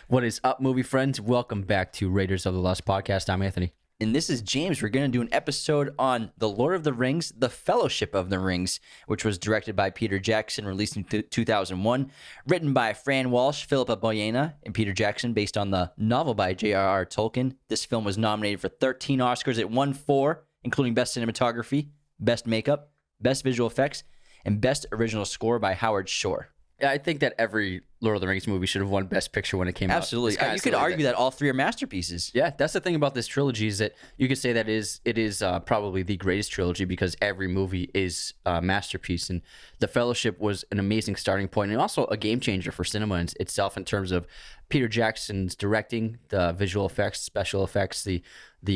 What is up, movie friends? Welcome back to Raiders of the Lost podcast. I'm Anthony. And this is James. We're going to do an episode on The Lord of the Rings, The Fellowship of the Rings, which was directed by Peter Jackson, released in 2001, written by Fran Walsh, Philippa Boyena, and Peter Jackson, based on the novel by J.R.R Tolkien. This film was nominated for 13 Oscars. It won 4, including Best Cinematography, Best Makeup, Best Visual Effects, and Best Original Score by Howard Shore. Yeah, I think that every Lord of the Rings movie should have won Best Picture when it came out. Absolutely. You could argue that all 3 are masterpieces. Yeah, that's the thing about this trilogy is that you could say that it is probably the greatest trilogy because every movie is a masterpiece. And The Fellowship was an amazing starting point and also a game changer for cinema itself in terms of Peter Jackson's directing, the visual effects, special effects, the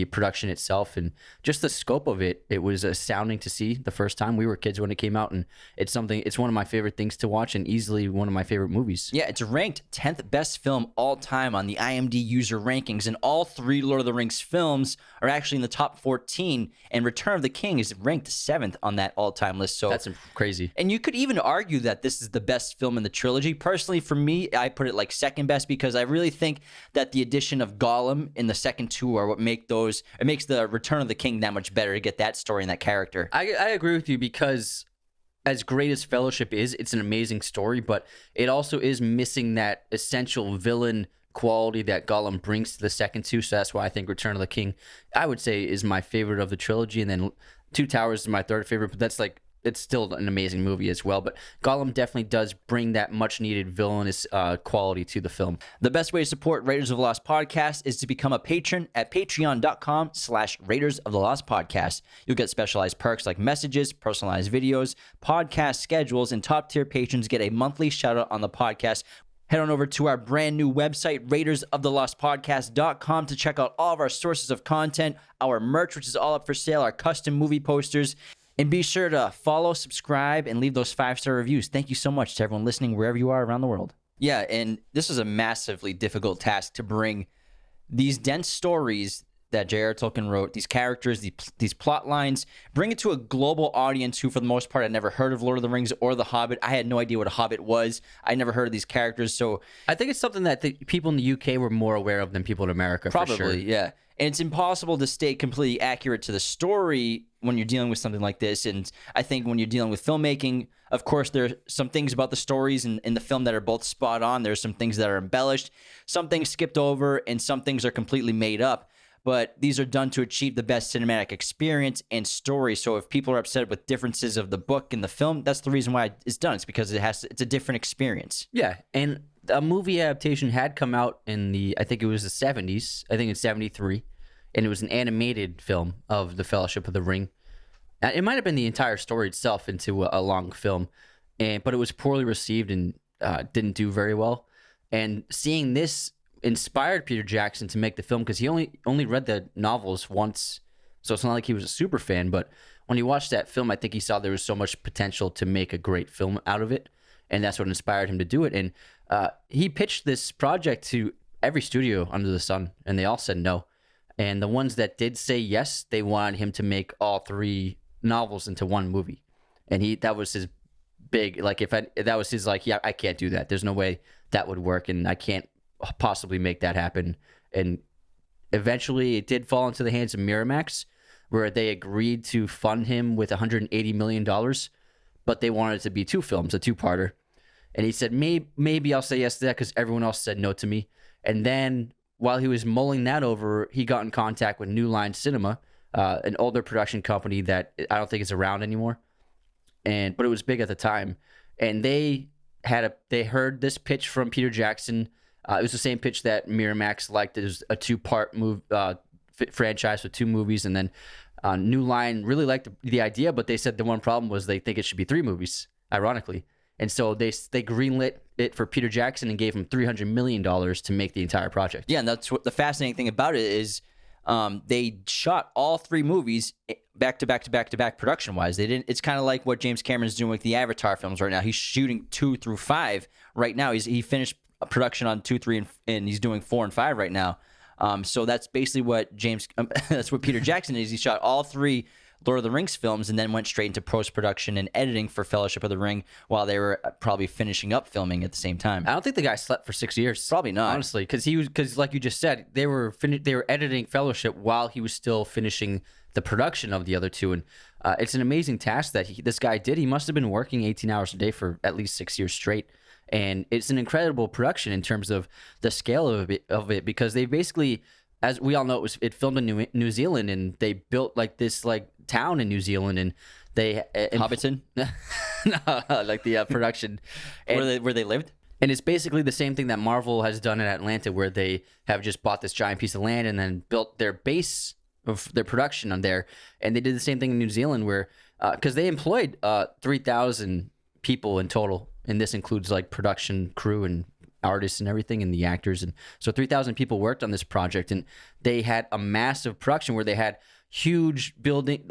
production itself, and just the scope of it. It was astounding to see the first time. We were kids when it came out, and it's one of my favorite things to watch and easily one of my favorite movies. Yeah, it's ranked 10th best film all time on the IMDb user rankings, and all 3 Lord of the Rings films are actually in the top 14, and Return of the King is ranked 7th on that all-time list. So that's crazy. And you could even argue that this is the best film in the trilogy. Personally, for me, I put it like second best because I really think that the addition of Gollum in the second 2 are what makes the Return of the King that much better to get that story and that character. I agree with you because as great as Fellowship is, it's an amazing story, but it also is missing that essential villain quality that Gollum brings to the second 2. So that's why I think Return of the King, I would say, is my favorite of the trilogy. And then Two Towers is my third favorite, but that's it's still an amazing movie as well. But Gollum definitely does bring that much-needed villainous quality to the film. The best way to support Raiders of the Lost Podcast is to become a patron at patreon.com/Raiders of the Lost Podcast. You'll get specialized perks like messages, personalized videos, podcast schedules, and top-tier patrons get a monthly shout-out on the podcast. Head on over to our brand new website, RaidersOfTheLostPodcast.com, to check out all of our sources of content, our merch, which is all up for sale, our custom movie posters. And be sure to follow, subscribe, and leave those 5-star reviews. Thank you so much to everyone listening wherever you are around the world. Yeah, and this was a massively difficult task to bring these dense stories that J.R.R Tolkien wrote, these characters, these plot lines, bring it to a global audience who, for the most part, had never heard of Lord of the Rings or The Hobbit. I had no idea what a Hobbit was. I never heard of these characters. So I think it's something that the people in the UK were more aware of than people in America, probably, for sure. Yeah. And it's impossible to stay completely accurate to the story when you're dealing with something like this. And I think when you're dealing with filmmaking, of course, there are some things about the stories in the film that are both spot on. There's some things that are embellished, some things skipped over, and some things are completely made up. But these are done to achieve the best cinematic experience and story. So if people are upset with differences of the book and the film, that's the reason why it's done. It's because it's a different experience. Yeah, and a movie adaptation had come out in I think it was the 70s. I think it's 73. And it was an animated film of The Fellowship of the Ring. It might have been the entire story itself into a long film, but it was poorly received and didn't do very well. And seeing this inspired Peter Jackson to make the film because he only read the novels once, so it's not like he was a super fan. But when he watched that film, I think he saw there was so much potential to make a great film out of it, and that's what inspired him to do it. And he pitched this project to every studio under the sun, and they all said no. And the ones that did say yes, they wanted him to make all 3 novels into one movie. And that was his big, yeah, I can't do that. There's no way that would work, and I can't possibly make that happen. And eventually it did fall into the hands of Miramax, where they agreed to fund him with $180 million, but they wanted it to be 2 films, a 2-parter. And he said, maybe I'll say yes to that because everyone else said no to me. And then while he was mulling that over, he got in contact with New Line Cinema, an older production company that I don't think is around anymore, but it was big at the time. And they heard this pitch from Peter Jackson. It was the same pitch that Miramax liked. It was a 2-part franchise with 2 movies, and then New Line really liked the idea, but they said the one problem was they think it should be 3 movies, ironically. And so they greenlit it for Peter Jackson and gave him $300 million to make the entire project. Yeah, and that's what the fascinating thing about it is. They shot all 3 movies back to back production wise. They didn't. It's kind of like what James Cameron's doing with the Avatar films right now. He's shooting 2 through 5 right now. He finished production on 2, 3, and he's doing 4 and 5 right now. So that's basically what that's what Peter Jackson is. He shot all 3 Lord of the Rings films and then went straight into post-production and editing for Fellowship of the Ring while they were probably finishing up filming at the same time. I don't think the guy slept for 6 years. Probably not. Honestly, because like you just said, they were editing Fellowship while he was still finishing the production of the other two, and it's an amazing task that this guy did. He must have been working 18 hours a day for at least 6 years straight, and it's an incredible production in terms of the scale of it because they basically, as we all know, it filmed in New Zealand, and they built like this town in New Zealand, and they Hobbiton, like the production where they lived. And it's basically the same thing that Marvel has done in Atlanta, where they have just bought this giant piece of land and then built their base of their production on there. And they did the same thing in New Zealand, where because they employed 3,000 people in total, and this includes like production crew and artists and everything, and the actors, and so 3,000 people worked on this project, and they had a massive production where they had huge building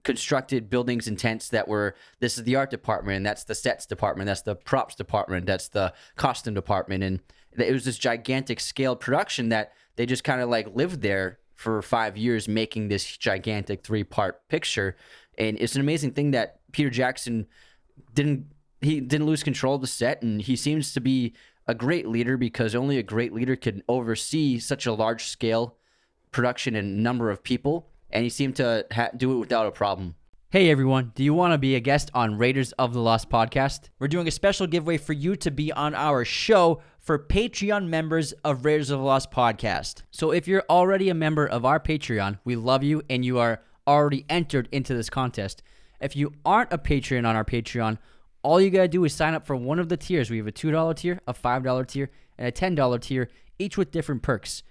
constructed buildings and tents that were, this is the art department, and that's the sets department, that's the props department, that's the costume department, and it was this gigantic scale production that they just kind of like lived there for 5 years making this gigantic 3-part picture. And it's an amazing thing that Peter Jackson didn't lose control of the set, and he seems to be a great leader because only a great leader can oversee such a large scale production and number of people, and he seemed to do it without a problem. Hey everyone, do you want to be a guest on Raiders of the Lost podcast? We're doing a special giveaway for you to be on our show for Patreon members of Raiders of the Lost podcast. So if you're already a member of our Patreon, we love you and you are already entered into this contest. If you aren't a patron on our Patreon, all you gotta do is sign up for one of the tiers. We have a $2 tier, a $5 tier, and a $10 tier, each with different perks.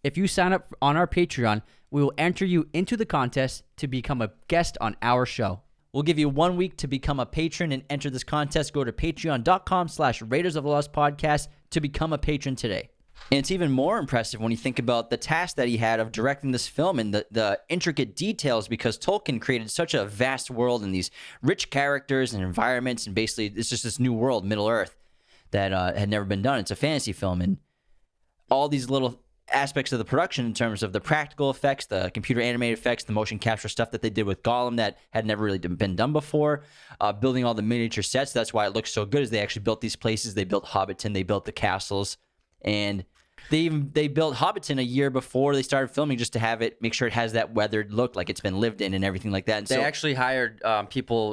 If you sign up on our Patreon, we will enter you into the contest to become a guest on our show. We'll give you 1 week to become a patron and enter this contest. Go to patreon.com/Raiders of the Lost podcast to become a patron today. And it's even more impressive when you think about the task that he had of directing this film and the intricate details, because Tolkien created such a vast world and these rich characters and environments, and basically it's just this new world, Middle Earth, that had never been done. It's a fantasy film, and all these little aspects of the production in terms of the practical effects, the computer animated effects, the motion capture stuff that they did with Gollum that had never really been done before, building all the miniature sets. That's why it looks so good, is they actually built these places. They built Hobbiton, they built the castles, and they built Hobbiton a year before they started filming just to have it, make sure it has that weathered look, like it's been lived in and everything like that. And they actually hired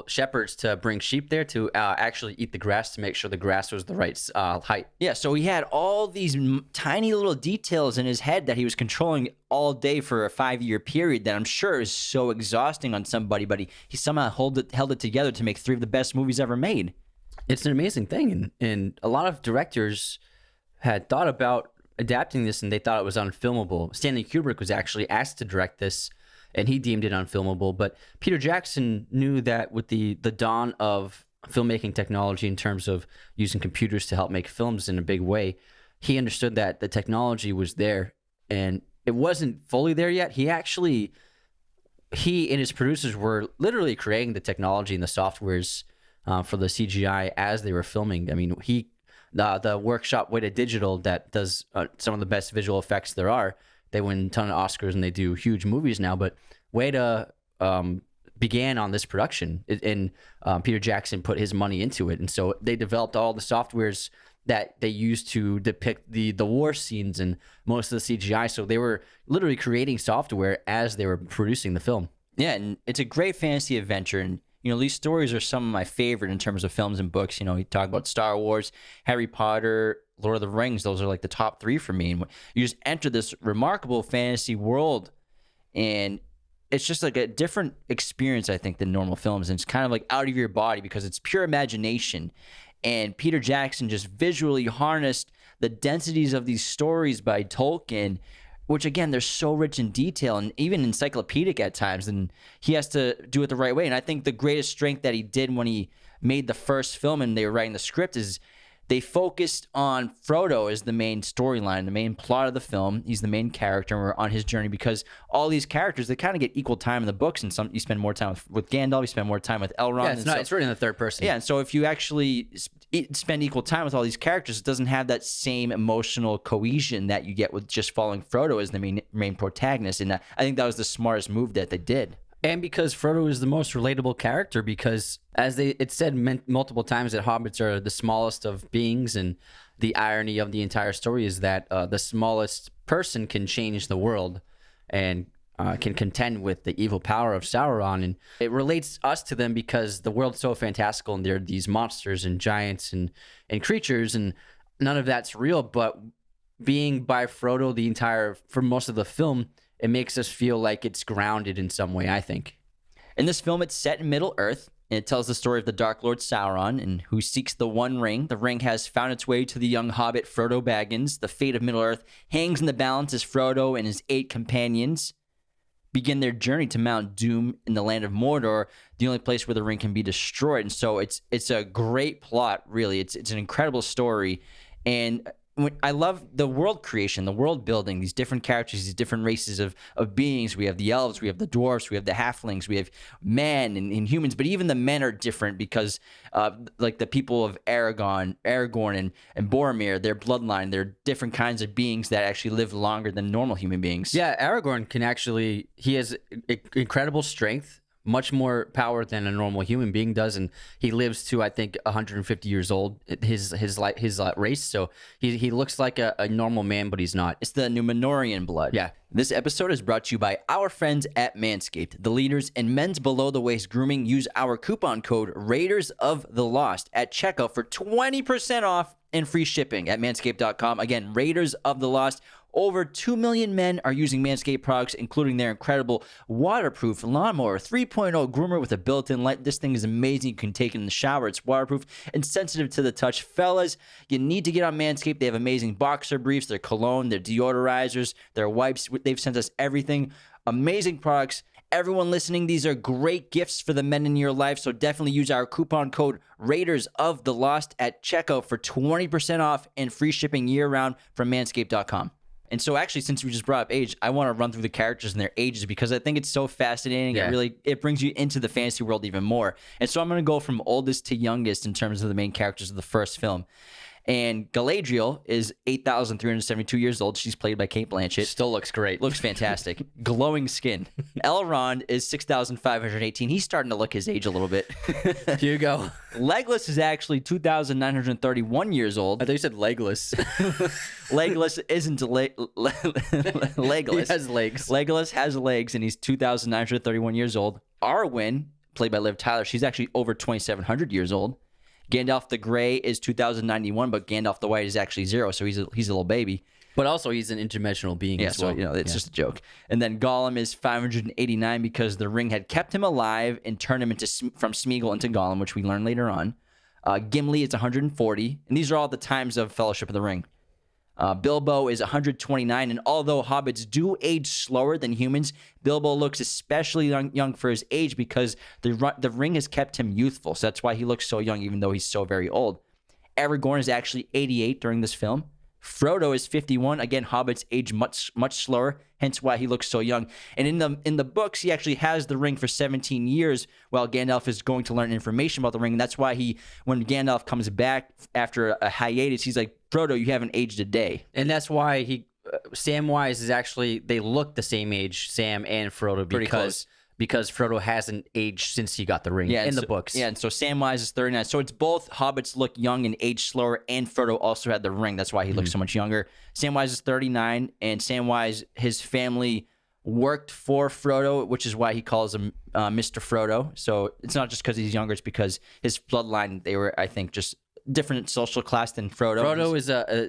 shepherds to bring sheep there to actually eat the grass to make sure the grass was the right height. Yeah, so he had all these tiny little details in his head that he was controlling all day for a 5-year period that I'm sure is so exhausting on somebody, but he somehow held it together to make 3 of the best movies ever made. It's an amazing thing, and a lot of directors had thought about adapting this, and they thought it was unfilmable. Stanley Kubrick was actually asked to direct this, and he deemed it unfilmable. But Peter Jackson knew that with the dawn of filmmaking technology in terms of using computers to help make films in a big way, he understood that the technology was there, and it wasn't fully there yet. He and his producers were literally creating the technology and the softwares for the CGI as they were filming. I mean, the workshop Weta Digital that does some of the best visual effects there are. They win a ton of Oscars and they do huge movies now. But Weta began on this production, and Peter Jackson put his money into it. And so they developed all the softwares that they used to depict the war scenes and most of the CGI. So they were literally creating software as they were producing the film. Yeah, and it's a great fantasy adventure. And these stories are some of my favorite in terms of films and books. You talk about Star Wars, Harry Potter, Lord of the Rings. Those are like the top 3 for me. And you just enter this remarkable fantasy world, and it's just like a different experience, I think, than normal films. And it's kind of like out of your body because it's pure imagination. And Peter Jackson just visually harnessed the densities of these stories by Tolkien, which, again, they're so rich in detail and even encyclopedic at times, and he has to do it the right way. And I think the greatest strength that he did when he made the first film and they were writing the script is they focused on Frodo as the main storyline, the main plot of the film. He's the main character, and we're on his journey because all these characters, they kind of get equal time in the books, and you spend more time with Gandalf, you spend more time with Elrond. Yeah, it's written in the third person. Yeah, and so if you actually spend equal time with all these characters, it doesn't have that same emotional cohesion that you get with just following Frodo as the main protagonist, and I think that was the smartest move that they did. And because Frodo is the most relatable character, because as it's said multiple times that hobbits are the smallest of beings, and the irony of the entire story is that the smallest person can change the world and can contend with the evil power of Sauron. And it relates us to them because the world's so fantastical and there are these monsters and giants and creatures, and none of that's real. But being by Frodo for most of the film, it makes us feel like it's grounded in some way, I think. In this film, it's set in Middle-earth, and it tells the story of the Dark Lord Sauron, and who seeks the One Ring. The ring has found its way to the young hobbit Frodo Baggins. The fate of Middle-earth hangs in the balance as Frodo and his 8 companions begin their journey to Mount Doom in the land of Mordor, the only place where the ring can be destroyed. And so it's a great plot, really. It's an incredible story, and I love the world creation, the world building, these different characters, these different races of beings. We have the elves, we have the dwarfs, we have the halflings, we have men and humans, but even the men are different because like the people of Aragorn and Boromir, their bloodline, they're different kinds of beings that actually live longer than normal human beings. Yeah, Aragorn he has incredible strength, much more power than a normal human being does, and he lives to, I think, 150 years old. His race, so he looks like a normal man, but he's not. It's the Numenorian blood. Yeah. This episode is brought to you by our friends at Manscaped, the leaders in men's below-the-waist grooming. Use our coupon code Raiders of the Lost at checkout for 20% off and free shipping at manscaped.com. Again, Raiders of the Lost. Over 2 million men are using Manscaped products, including their incredible waterproof lawnmower 3.0 groomer with a built-in light. This thing is amazing. You can take it in the shower. It's waterproof and sensitive to the touch. Fellas, you need to get on Manscaped. They have amazing boxer briefs, their cologne, their deodorizers, their wipes. They've sent us everything. Amazing products. Everyone listening, these are great gifts for the men in your life, so definitely use our coupon code Raiders of the Lost at checkout for 20% off and free shipping year-round from manscaped.com. And so actually, since we just brought up age, I want to run through the characters and their ages because I think it's so fascinating. Yeah. It brings you into the fantasy world even more. And so I'm going to go from oldest to youngest in terms of the main characters of the first film. And Galadriel is 8,372 years old. She's played by Cate Blanchett. Still looks great. Looks fantastic. Glowing skin. Elrond is 6,518. He's starting to look his age a little bit. Hugo. Legolas is actually 2,931 years old. I thought you said legless. Legolas isn't Legolas. He has legs. Legolas has legs, and he's 2,931 years old. Arwen, played by Liv Tyler, she's actually over 2,700 years old. Gandalf the Grey is 2,091, but Gandalf the White is actually 0, so he's a little baby. But also, he's an interdimensional being as well. So, it's just a joke. And then Gollum is 589 because the ring had kept him alive and turned him from Smeagol into Gollum, which we learn later on. Gimli is 140, and these are all the times of Fellowship of the Ring. Bilbo is 129, and although hobbits do age slower than humans, Bilbo looks especially young for his age because the ring has kept him youthful, so that's why he looks so young even though he's so very old. Aragorn is actually 88 during this film. Frodo is 51. Again, hobbits age much slower, hence why he looks so young. And in the books, he actually has the ring for 17 years while Gandalf is going to learn information about the ring. And that's why when Gandalf comes back after a hiatus, he's like, Frodo, you haven't aged a day. And that's why Samwise is actually, they look the same age, Sam and Frodo, because Frodo hasn't aged since he got the ring in the books. Yeah, and so Samwise is 39. So it's both hobbits look young and age slower, and Frodo also had the ring. That's why he looks so much younger. Samwise is 39, and Samwise, his family worked for Frodo, which is why he calls him Mr. Frodo. So it's not just because he's younger, it's because his bloodline, they were, I think, just different social class than Frodo. Frodo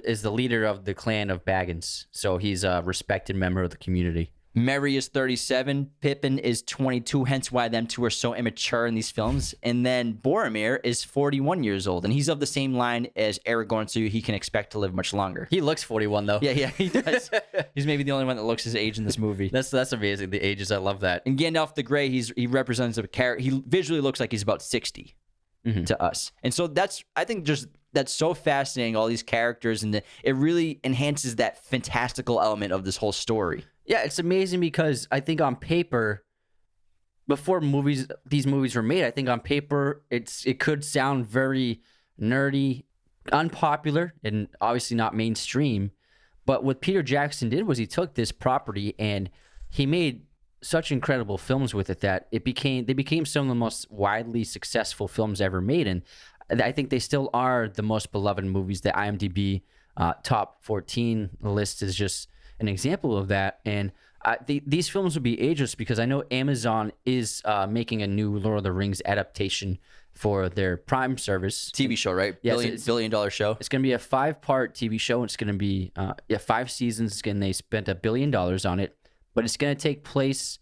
is the leader of the clan of Baggins, so he's a respected member of the community. Merry is 37. Pippin is 22, hence why them two are so immature in these films. And then Boromir is 41 years old, and he's of the same line as Aragorn, so he can expect to live much longer. He looks 41, though. Yeah, he does. He's maybe the only one that looks his age in this movie. That's amazing, the ages. I love that. And Gandalf the Grey, he represents a character. He visually looks like he's about 60 to us. And so that's so fascinating, all these characters, and it really enhances that fantastical element of this whole story. Yeah, it's amazing because I think on paper, before these movies were made, I think on paper it could sound very nerdy, unpopular, and obviously not mainstream. But what Peter Jackson did was he took this property and he made such incredible films with it that they became some of the most widely successful films ever made, and I think they still are the most beloved movies. The IMDb top 14 list is just an example of that, and these films would be ageless because I know Amazon is making a new Lord of the Rings adaptation for their Prime service. TV show, right? Yes, billion-dollar show. It's going to be a 5-part TV show. It's going to be 5 seasons. They spent $1 billion on it, but it's going to take place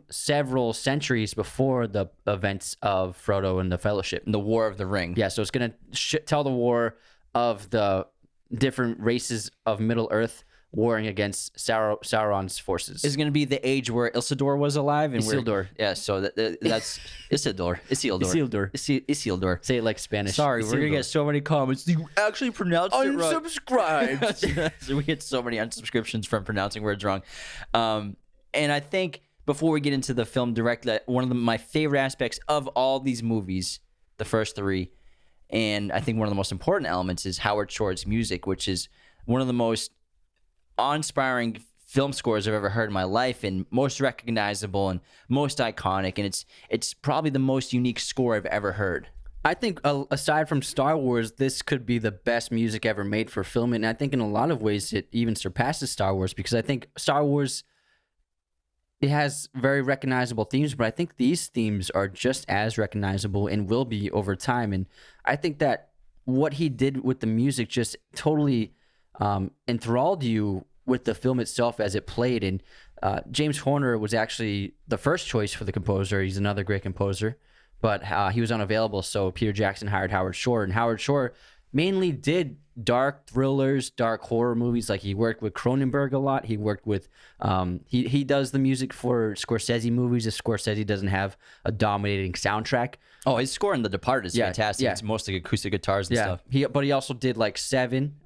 several centuries before the events of Frodo and the Fellowship. The War of the Ring. Yeah, so it's going to tell the war of the different races of Middle Earth warring against Sauron's forces. Is going to be the age where Isildur was alive. And Isildur. Yeah, so that's Isildur. Isildur. Say it like Spanish. Sorry, Isildur. we're going to get so many comments. You actually pronounced it right. Unsubscribed. So we get so many unsubscriptions from pronouncing words wrong. And I think before we get into the film directly, one of my favorite aspects of all these movies, the first 3, and I think one of the most important elements is Howard Shore's music, which is one of the most awe-inspiring film scores I've ever heard in my life, and most recognizable and most iconic, and it's probably the most unique score I've ever heard. I think aside from Star Wars, this could be the best music ever made for film, and I think in a lot of ways it even surpasses Star Wars, because I think Star Wars, it has very recognizable themes, but I think these themes are just as recognizable and will be over time, and I think that what he did with the music just totally enthralled you with the film itself as it played. And James Horner was actually the first choice for the composer. He's another great composer, but he was unavailable, so Peter Jackson hired Howard Shore, and Howard Shore mainly did dark thrillers, dark horror movies. Like, he worked with Cronenberg a lot. He worked with he does the music for Scorsese movies if Scorsese doesn't have a dominating soundtrack. Oh, his score in The Departed is fantastic. Yeah. It's mostly acoustic guitars and stuff. But he also did like Seven,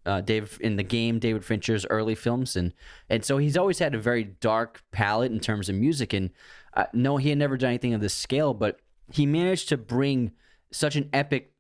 David Fincher's early films, and so he's always had a very dark palette in terms of music. And no, he had never done anything of this scale, but he managed to bring such an epic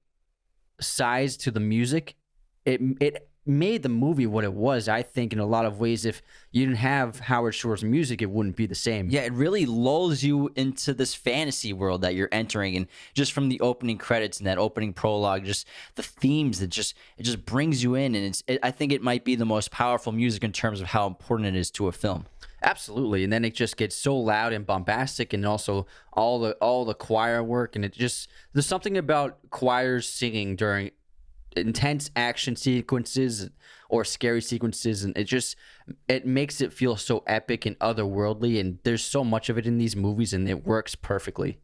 size to the music. It made the movie what it was. I think in a lot of ways, if you didn't have Howard Shore's music, it wouldn't be the same. Yeah, it really lulls you into this fantasy world that you're entering, and just from the opening credits and that opening prologue, just the themes that it just brings you in, and I think it might be the most powerful music in terms of how important it is to a film. Absolutely, and then it just gets so loud and bombastic, and also all the choir work, and there's something about choirs singing during intense action sequences or scary sequences, and it makes it feel so epic and otherworldly, and there's so much of it in these movies, and it works perfectly.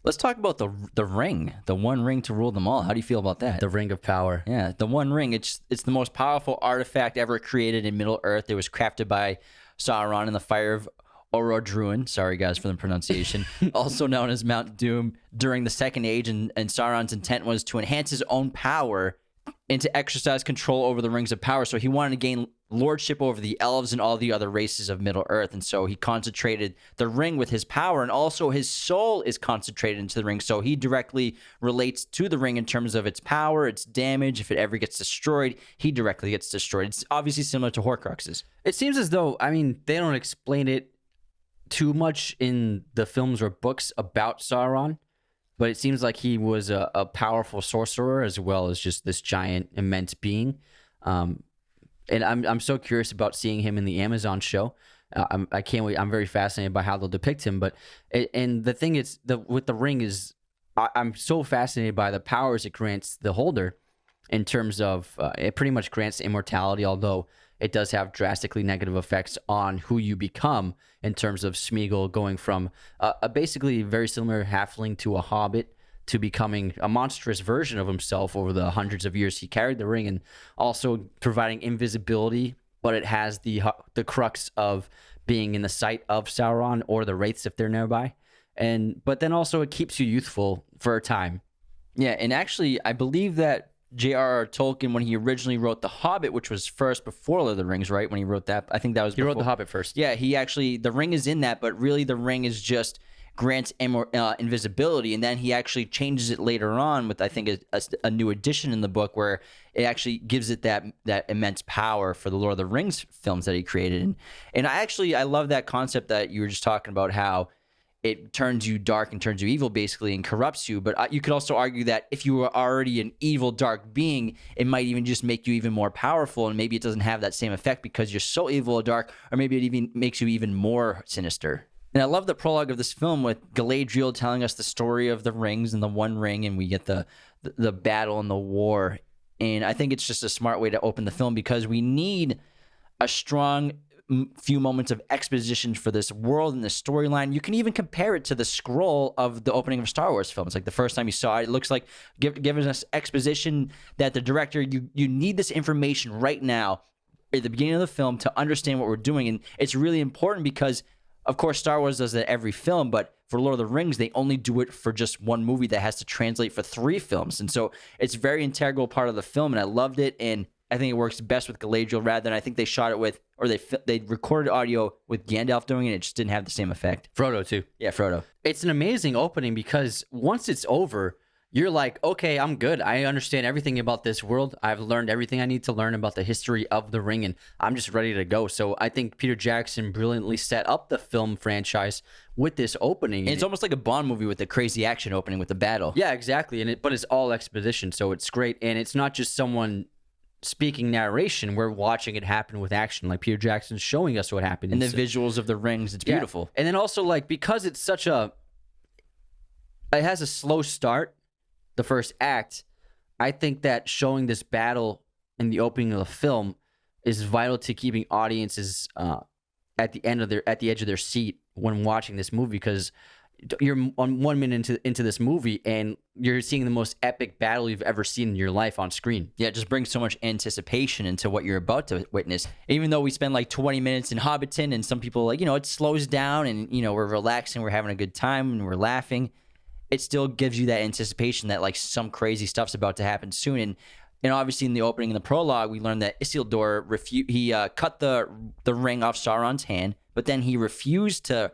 Let's talk about the ring, the one ring to rule them all. How do you feel about that? The Ring of Power. Yeah, the One Ring. It's the most powerful artifact ever created in Middle Earth. It was crafted by Sauron in the Fire of Orodruin. Sorry, guys, for the pronunciation. Also known as Mount Doom during the Second Age, and Sauron's intent was to enhance his own power and to exercise control over the Rings of Power. So he wanted to gain lordship over the elves and all the other races of Middle Earth, and so he concentrated the ring with his power, and also his soul is concentrated into the ring, so he directly relates to the ring in terms of its power, its damage. If it ever gets destroyed, he directly gets destroyed. It's obviously similar to Horcruxes. It seems as though, they don't explain it too much in the films or books about Sauron, but it seems like he was a powerful sorcerer as well as just this giant, immense being. And I'm so curious about seeing him in the Amazon show. I can't wait. I'm very fascinated by how they'll depict him. But and the thing is, with the ring is, I'm so fascinated by the powers it grants the holder, in terms of it pretty much grants immortality, although it does have drastically negative effects on who you become, in terms of Smeagol going from a basically very similar halfling to a hobbit to becoming a monstrous version of himself over the hundreds of years he carried the ring, and also providing invisibility, but it has the crux of being in the sight of Sauron or the wraiths if they're nearby. But then also it keeps you youthful for a time. Yeah, and actually I believe that J.R.R Tolkien, when he originally wrote The Hobbit, which was first before Lord of the Rings, right? When he wrote that, I think that was He wrote The Hobbit first. Yeah, the ring is in that, but really the ring is just grants invisibility, and then he actually changes it later on with, I think, a new addition in the book where it actually gives it that immense power for the Lord of the Rings films that he created. And I love that concept that you were just talking about, how it turns you dark and turns you evil, basically, and corrupts you. But you could also argue that if you were already an evil, dark being, it might even just make you even more powerful, and maybe it doesn't have that same effect because you're so evil or dark, or maybe it even makes you even more sinister. And I love the prologue of this film with Galadriel telling us the story of the rings and the One Ring, and we get the battle and the war. And I think it's just a smart way to open the film, because we need a strong few moments of exposition for this world and this storyline. You can even compare it to the scroll of the opening of Star Wars films. Like the first time you saw it, it looks like giving us exposition that the director, you need this information right now at the beginning of the film to understand what we're doing. And it's really important because, of course, Star Wars does that every film, but for Lord of the Rings, they only do it for just one movie that has to translate for 3 films. And so it's a very integral part of the film, and I loved it. And I think it works best with Galadriel rather than, I think they shot it with, or they recorded audio with Gandalf doing it. It just didn't have the same effect. Frodo too. Yeah, Frodo. It's an amazing opening because once it's over, you're like, okay, I'm good. I understand everything about this world. I've learned everything I need to learn about the history of the ring, and I'm just ready to go. So I think Peter Jackson brilliantly set up the film franchise with this opening. And it's almost like a Bond movie with a crazy action opening with the battle. Yeah, exactly. But it's all exposition, so it's great. And it's not just someone speaking narration. We're watching it happen with action. Like Peter Jackson's showing us what happened. And the visuals of the rings, it's beautiful. And then also, like, because it's it has a slow start, the first act, I think that showing this battle in the opening of the film is vital to keeping audiences at the edge of their seat when watching this movie, because you're on 1 minute into this movie and you're seeing the most epic battle you've ever seen in your life on screen. Yeah, it just brings so much anticipation into what you're about to witness. Even though we spend like 20 minutes in Hobbiton and some people like, it slows down and, we're relaxing, we're having a good time and we're laughing, it still gives you that anticipation that like some crazy stuff's about to happen soon. And obviously in the opening and the prologue, we learned that Isildur cut the ring off Sauron's hand, but then he refused to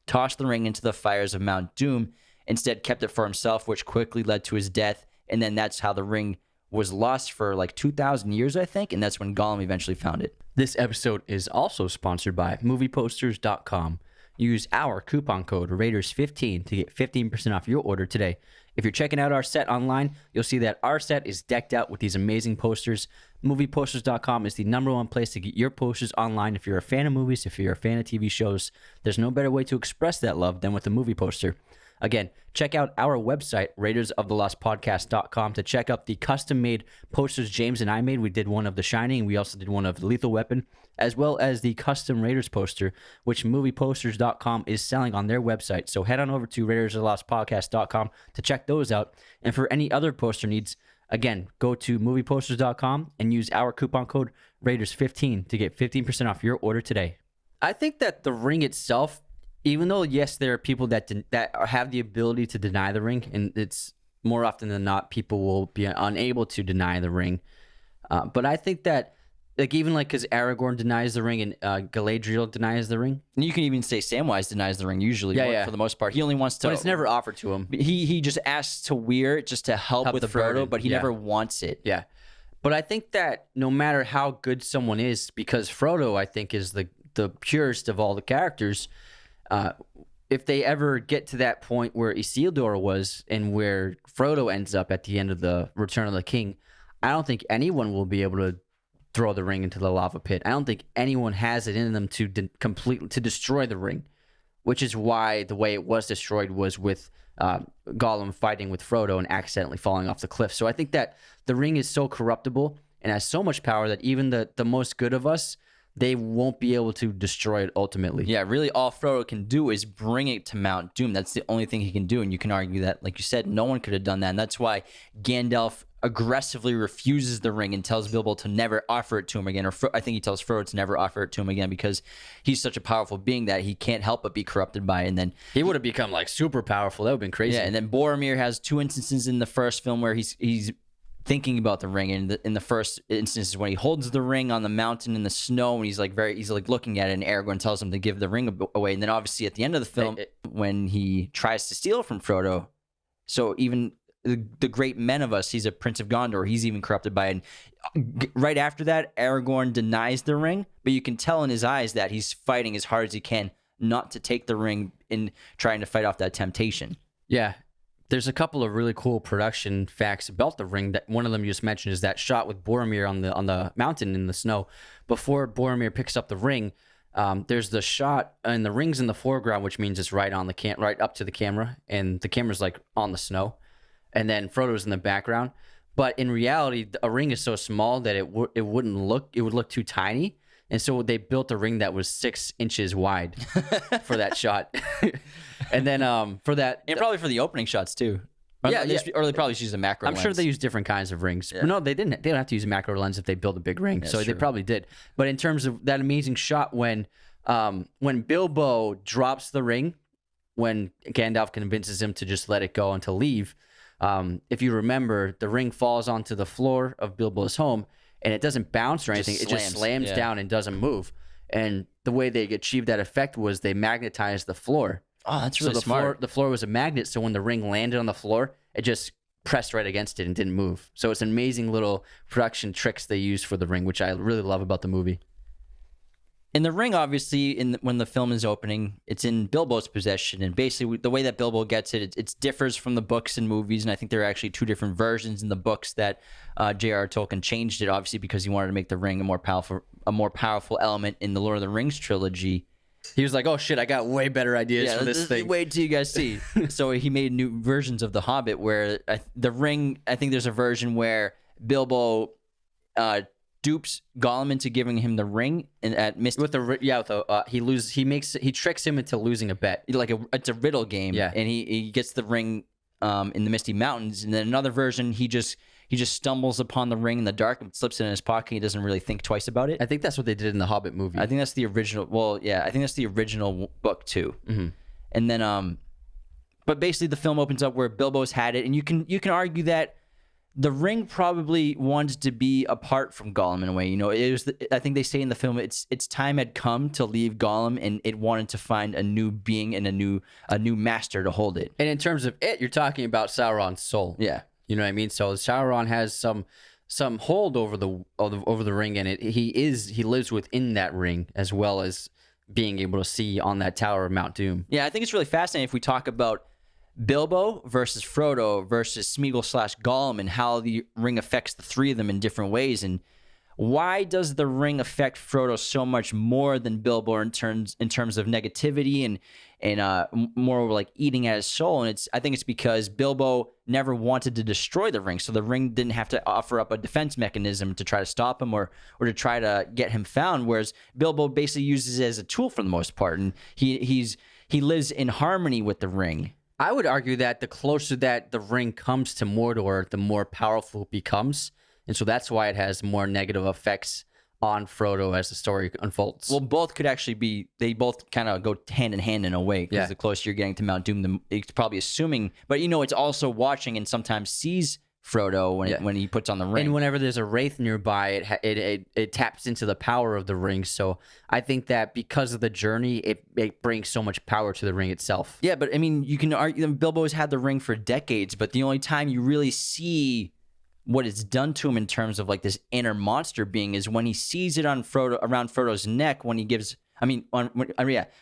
tossed the ring into the fires of Mount Doom, instead kept it for himself, which quickly led to his death. And then that's how the ring was lost for like 2,000 years, I think, and that's when Gollum eventually found it. This episode is also sponsored by movieposters.com. Use our coupon code Raiders15 to get 15% off your order today. If you're checking out our set online, you'll see that our set is decked out with these amazing posters. Movieposters.com is the #1 place to get your posters online. If you're a fan of movies, if you're a fan of TV shows, there's no better way to express that love than with a movie poster. Again, check out our website, RaidersOfTheLostPodcast.com, to check out the custom-made posters James and I made. We did one of The Shining. We also did one of Lethal Weapon, as well as the custom Raiders poster, which MoviePosters.com is selling on their website. So head on over to RaidersOfTheLostPodcast.com to check those out. And for any other poster needs, again, go to MoviePosters.com and use our coupon code Raiders15 to get 15% off your order today. I think that the ring itself, even though, yes, there are people that have the ability to deny the ring, and it's more often than not, people will be unable to deny the ring. But I think that, because Aragorn denies the ring and Galadriel denies the ring. And you can even say Samwise denies the ring usually, for the most part. He only wants to... But it's never offered to him. He just asks to wear it just to help with Frodo, but he never wants it. Yeah. But I think that no matter how good someone is, because Frodo, I think, is the purest of all the characters... if they ever get to that point where Isildur was and where Frodo ends up at the end of the Return of the King, I don't think anyone will be able to throw the ring into the lava pit. I don't think anyone has it in them to completely destroy the ring, which is why the way it was destroyed was with Gollum fighting with Frodo and accidentally falling off the cliff. So I think that the ring is so corruptible and has so much power that even the most good of us, they won't be able to destroy it ultimately. Yeah, really all Frodo can do is bring it to Mount Doom. That's the only thing he can do, and you can argue that, like you said, no one could have done that, and that's why Gandalf aggressively refuses the ring and tells Bilbo to never offer it to him again, or I think he tells Frodo to never offer it to him again because he's such a powerful being that he can't help but be corrupted by it. And then he would have become like super powerful. That would have been crazy. Yeah, and then Boromir has 2 instances in the first film where he's thinking about the ring. And in the first instance, when he holds the ring on the mountain in the snow, and he's like looking at it, and Aragorn tells him to give the ring away. And then obviously at the end of the film, when he tries to steal from Frodo, so even the great men of us, he's a prince of Gondor, he's even corrupted by it. And right after that, Aragorn denies the ring, but you can tell in his eyes that he's fighting as hard as he can not to take the ring in trying to fight off that temptation. Yeah. There's a couple of really cool production facts about the ring. That one of them you just mentioned is that shot with Boromir on the mountain in the snow. Before Boromir picks up the ring, there's the shot, and the ring's in the foreground, which means it's right on the right up to the camera, and the camera's like on the snow, and then Frodo's in the background. But in reality, a ring is so small that it would look too tiny. And so they built a ring that was 6 inches wide for that shot. And then for that... And probably for the opening shots, too. Or they probably use a macro lens. I'm sure they use different kinds of rings. Yeah. No, they didn't. They don't have to use a macro lens if they build a big ring. That's so true. They probably did. But in terms of that amazing shot when Bilbo drops the ring, when Gandalf convinces him to just let it go and to leave, if you remember, the ring falls onto the floor of Bilbo's home, and it doesn't bounce or anything. It just slams down and doesn't move. And the way they achieved that effect was they magnetized the floor. Oh, that's really smart. The floor was a magnet, so when the ring landed on the floor, it just pressed right against it and didn't move. So it's an amazing little production tricks they used for the ring, which I really love about the movie. In the ring, obviously, when the film is opening, it's in Bilbo's possession, and basically the way that Bilbo gets it, it differs from the books and movies, and I think there are actually 2 different versions in the books that J.R.R. Tolkien changed it, obviously, because he wanted to make the ring a more powerful element in the Lord of the Rings trilogy. He was like, "Oh shit, I got way better ideas for this thing." Wait till you guys see. So he made new versions of The Hobbit, where the ring. I think there's a version where Bilbo dupes Gollum into giving him the ring, and at Misty he tricks him into losing a bet. It's a riddle game, and he gets the ring in the Misty Mountains, and then another version he just stumbles upon the ring in the dark and slips it in his pocket. He doesn't really think twice about it. I think that's what they did in the Hobbit movie. I think that's the original. Well, yeah, I think that's the original book too. Mm-hmm. And then but basically the film opens up where Bilbo's had it, and you can argue that the ring probably wanted to be apart from Gollum in a way. You know, it was. I think they say in the film, its time had come to leave Gollum, and it wanted to find a new being and a new master to hold it. And in terms of it, you're talking about Sauron's soul. Yeah, you know what I mean. So Sauron has some hold over the ring, and he lives within that ring as well as being able to see on that tower of Mount Doom. Yeah, I think it's really fascinating if we talk about Bilbo versus Frodo versus Smeagol/Gollum, and how the ring affects the 3 of them in different ways. And why does the ring affect Frodo so much more than Bilbo in terms of negativity and more like eating at his soul? And I think it's because Bilbo never wanted to destroy the ring, so the ring didn't have to offer up a defense mechanism to try to stop him or to try to get him found. Whereas Bilbo basically uses it as a tool for the most part, and he lives in harmony with the ring. I would argue that the closer that the ring comes to Mordor, the more powerful it becomes. And so that's why it has more negative effects on Frodo as the story unfolds. Well, both could actually be, they both kind of go hand in hand in a way, because the closer you're getting to Mount Doom, it's probably assuming, but it's also watching and sometimes sees Frodo when he puts on the ring. And whenever there's a wraith nearby, it taps into the power of the ring. So I think that because of the journey, it brings so much power to the ring itself. Yeah, but I mean, you can argue Bilbo has had the ring for decades, but the only time you really see what it's done to him in terms of like this inner monster being is when he sees it on around Frodo's neck, when he gives. When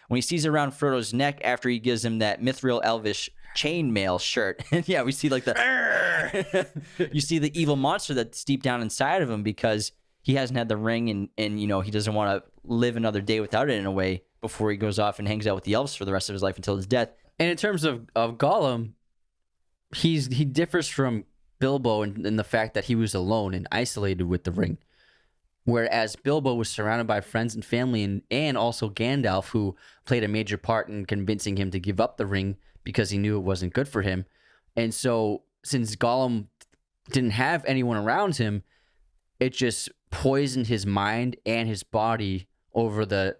he sees it around Frodo's neck after he gives him that Mithril Elvish chainmail shirt. And we see like you see the evil monster that's deep down inside of him, because he hasn't had the ring, and he doesn't want to live another day without it in a way before he goes off and hangs out with the elves for the rest of his life until his death. And in terms of Gollum, he differs from Bilbo in the fact that he was alone and isolated with the ring. Whereas Bilbo was surrounded by friends and family, and also Gandalf, who played a major part in convincing him to give up the ring because he knew it wasn't good for him. And so since Gollum didn't have anyone around him, it just poisoned his mind and his body over the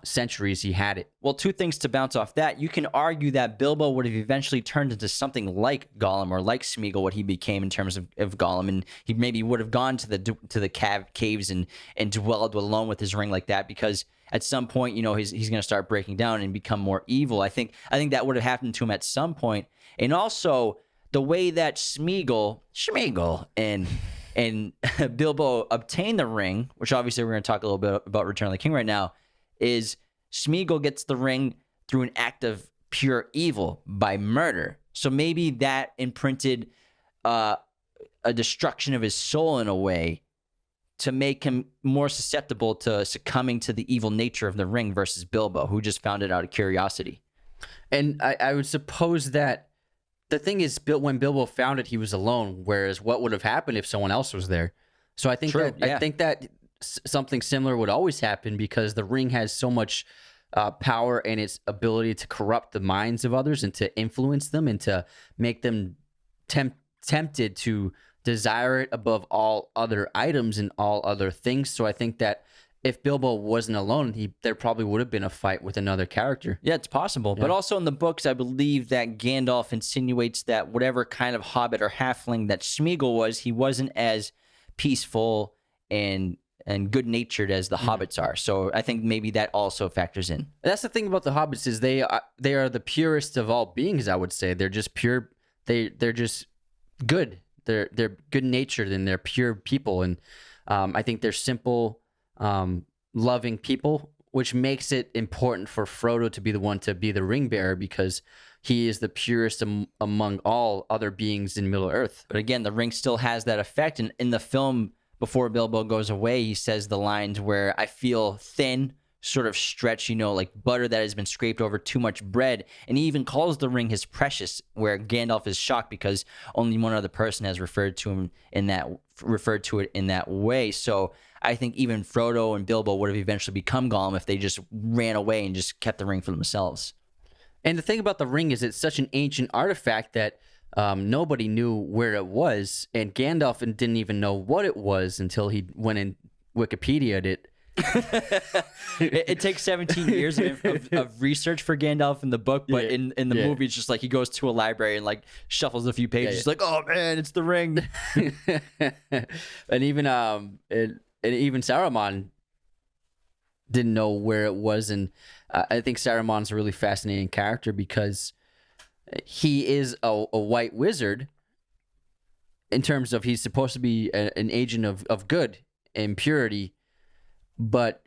centuries he had it. Well, two things to bounce off that. You can argue that Bilbo would have eventually turned into something like Gollum or like Smeagol, what he became in terms of Gollum, and he maybe would have gone to the caves and dwelled alone with his ring like that, because at some point, he's going to start breaking down and become more evil. I think that would have happened to him at some point. And also the way that Smeagol and Bilbo obtained the ring, which obviously we're going to talk a little bit about Return of the King right now, is Smeagol gets the ring through an act of pure evil by murder. So maybe that imprinted a destruction of his soul in a way to make him more susceptible to succumbing to the evil nature of the ring versus Bilbo, who just found it out of curiosity. And I would suppose that the thing is, when Bilbo found it, he was alone. Whereas what would have happened if someone else was there? So I think I think that something similar would always happen, because the ring has so much power and its ability to corrupt the minds of others and to influence them and to make them tempted to desire it above all other items and all other things. So I think that if Bilbo wasn't alone, there probably would have been a fight with another character. Yeah, it's possible. Yeah. But also in the books, I believe that Gandalf insinuates that whatever kind of hobbit or halfling that Smeagol was, he wasn't as peaceful and good natured as the hobbits are. So I think maybe that also factors in. That's the thing about the hobbits, is they are the purest of all beings. I would say they're just pure. They're just good. They're good natured and they're pure people. And I think they're simple, loving people, which makes it important for Frodo to be the one to be the ring bearer, because he is the purest among all other beings in Middle Earth. But again, the ring still has that effect. And in the film, before Bilbo goes away, he says the lines where I feel thin, sort of stretched, like butter that has been scraped over too much bread. And he even calls the ring his precious, where Gandalf is shocked because only one other person has referred to it in that way. So I think even Frodo and Bilbo would have eventually become Gollum if they just ran away and just kept the ring for themselves. And the thing about the ring is it's such an ancient artifact that nobody knew where it was, and Gandalf didn't even know what it was until he went and Wikipedia'd it. It takes 17 years of research for Gandalf in the book, but in the movie it's just like he goes to a library and like shuffles a few pages. He's like, oh man, it's the ring. And even Saruman didn't know where it was. And I think Saruman's a really fascinating character because he is a white wizard in terms of he's supposed to be an agent of good and purity, but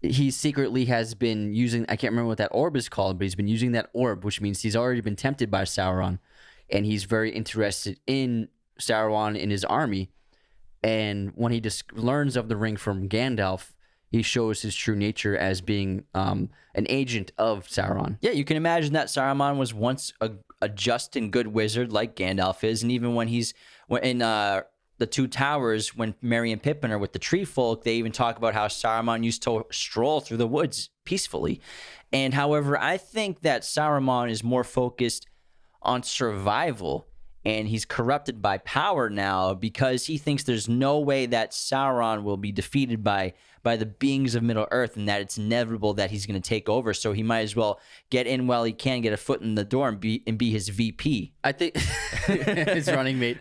he secretly has been using, I can't remember what that orb is called, but he's been using that orb, which means he's already been tempted by Sauron, and he's very interested in Sauron in his army. And when he learns of the ring from Gandalf, he shows his true nature as being an agent of Sauron. Yeah, you can imagine that Saruman was once a just and good wizard like Gandalf is, and even when he's in the Two Towers, when Merry and Pippin are with the tree folk, they even talk about how Saruman used to stroll through the woods peacefully. And however, I think that Saruman is more focused on survival, and he's corrupted by power now because he thinks there's no way that Sauron will be defeated by the beings of Middle-earth, and that it's inevitable that he's going to take over. So he might as well get in while he can, get a foot in the door, and be his VP. I think his running mate.